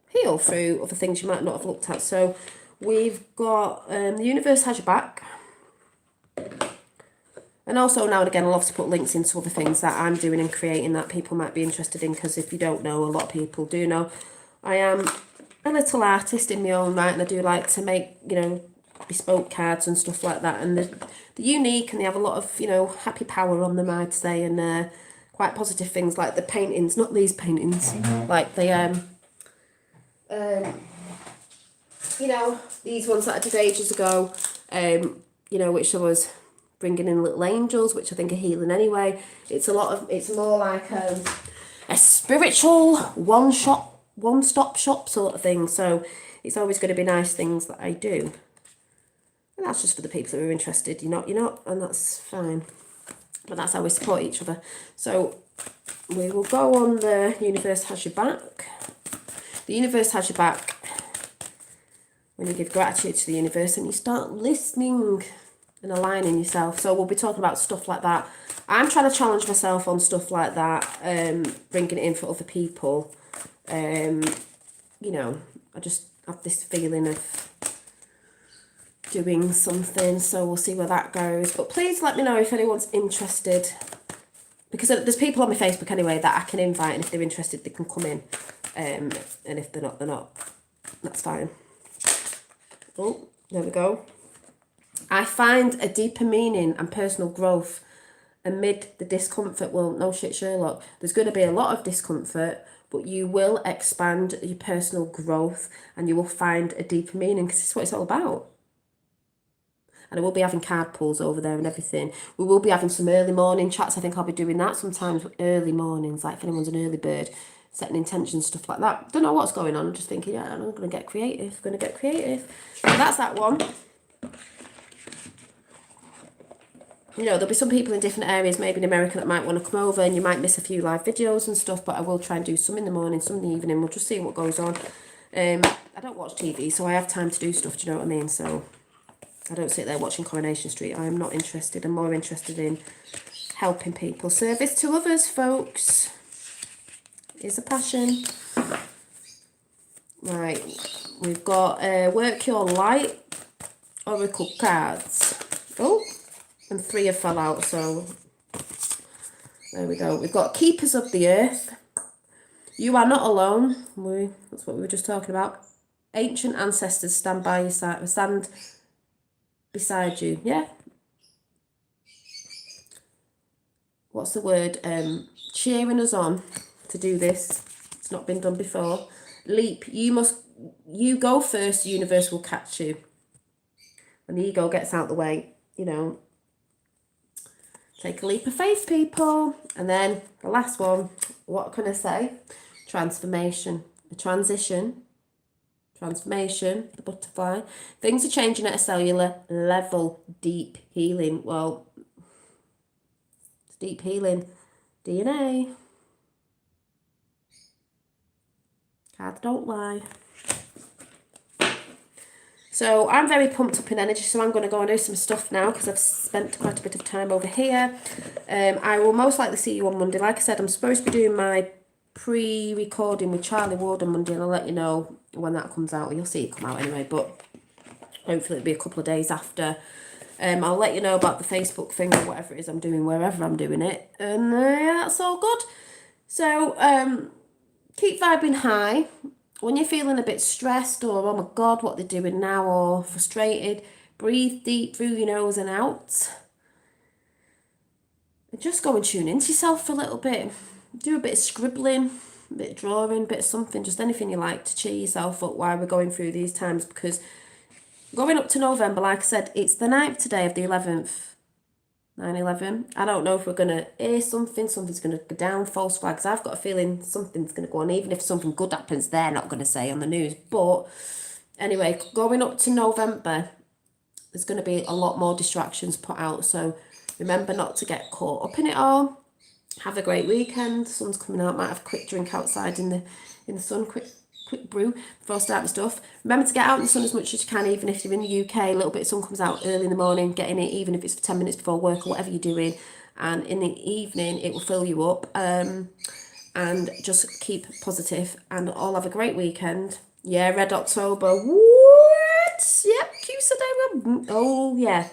S1: heal through other things you might not have looked at. So we've got the universe has your back. And also now and again, I love to put links into other things that I'm doing and creating that people might be interested in, because if you don't know, a lot of people do know, I am a little artist in my own right, and I do like to make, bespoke cards and stuff like that. And they're unique, and they have a lot of, happy power on them, I'd say, and quite positive things like the paintings, not these paintings, like the you know, these ones that I did ages ago, you know, which I was bringing in little angels, which I think are healing anyway. It's more like a spiritual one-stop shop sort of thing. So it's always going to be nice things that I do. And that's just for the people who are interested. You're not, and that's fine. But that's how we support each other. So we will go on the universe has your back. The universe has your back when you give gratitude to the universe and you start listening and aligning yourself. So we'll be talking about stuff like that. I'm trying to challenge myself on stuff like that, bringing it in for other people. You know, I just have this feeling of doing something, so we'll see where that goes. But please let me know if anyone's interested, because there's people on my Facebook anyway that I can invite, and if they're interested they can come in, and if they're not, that's fine. Oh, there we go. I find a deeper meaning and personal growth amid the discomfort. Well, no shit, Sherlock. There's going to be a lot of discomfort, but you will expand your personal growth and you will find a deeper meaning, because it's what it's all about. And I will be having card pulls over there and everything. We will be having some early morning chats. I think I'll be doing that sometimes, early mornings, like if anyone's an early bird, setting intentions, stuff like that. Don't know what's going on. I'm just thinking, yeah, I'm going to get creative. So that's that one. You know, there'll be some people in different areas, maybe in America, that might want to come over, and you might miss a few live videos and stuff, but I will try and do some in the morning, some in the evening. We'll just see what goes on. I don't watch TV, so I have time to do stuff, do you know what I mean? So I don't sit there watching Coronation Street. I am not interested. I'm more interested in helping people. Service to others, folks, is a passion. Right, we've got Work Your Light Oracle cards. Oh, and 3 have fell out, so there we go. We've got Keepers of the Earth. You are not alone. That's what we were just talking about. Ancient ancestors stand by your side. Stand beside you. Yeah. What's the word? Cheering us on to do this. It's not been done before. Leap. You go first. The universe will catch you. When the ego gets out the way, you know. Take a leap of faith, people. And then the last one. What can I say? Transformation. A transition. Transformation, the butterfly. Things are changing at a cellular level. Deep healing. Well, it's deep healing. DNA. Cards don't lie. So I'm very pumped up in energy, so I'm going to go and do some stuff now because I've spent quite a bit of time over here. I will most likely see you on Monday. Like I said, I'm supposed to be doing my pre-recording with Charlie Ward on Monday, and I'll let you know when that comes out. You'll see it come out anyway, but hopefully it'll be a couple of days after. I'll let you know about the Facebook thing or whatever it is I'm doing, wherever I'm doing it. And yeah, that's all good. So keep vibing high. When you're feeling a bit stressed or, oh my God, what they're doing now, or frustrated, breathe deep through your nose and out. And just go and tune into yourself for a little bit. Do a bit of scribbling, a bit of drawing, a bit of something, just anything you like to cheer yourself up while we're going through these times, because going up to November, like I said, it's the 9th today of the 11th. 9/11. I don't know if we're going to hear something's going to go down, false flags. I've got a feeling something's going to go on, even if something good happens, they're not going to say on the news. But anyway, going up to November, there's going to be a lot more distractions put out. So remember not to get caught up in it all. Have a great weekend. The sun's coming out. Might have a quick drink outside in the sun, quick brew before starting stuff. Remember to get out in the sun as much as you can, even if you're in the UK. A little bit of sun comes out early in the morning. Get in it, even if it's for 10 minutes before work or whatever you're doing. And in the evening, it will fill you up. And just keep positive. And all have a great weekend. Yeah, Red October. What? Yep, Q-Saday. Oh, yeah.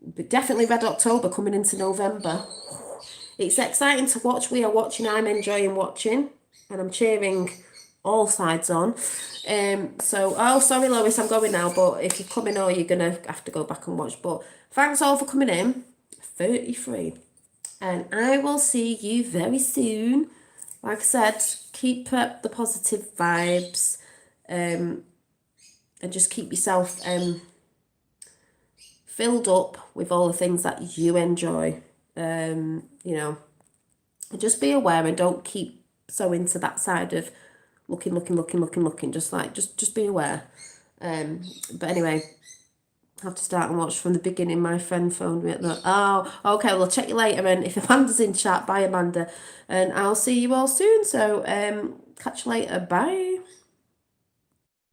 S1: But definitely Red October coming into November. It's exciting to watch. We are watching. I'm enjoying watching. And I'm cheering all sides on. Oh, sorry, Lois, I'm going now. But if you're coming, or you're going to have to go back and watch. But thanks all for coming in. 33. And I will see you very soon. Like I said, keep up the positive vibes, and just keep yourself filled up with all the things that you enjoy. You know, just be aware and don't keep so into that side of looking. Just be aware. But anyway, I have to start and watch from the beginning. My friend phoned me at the... Oh, okay, well, I'll check you later. And if Amanda's in chat, bye, Amanda. And I'll see you all soon. So, catch you later. Bye.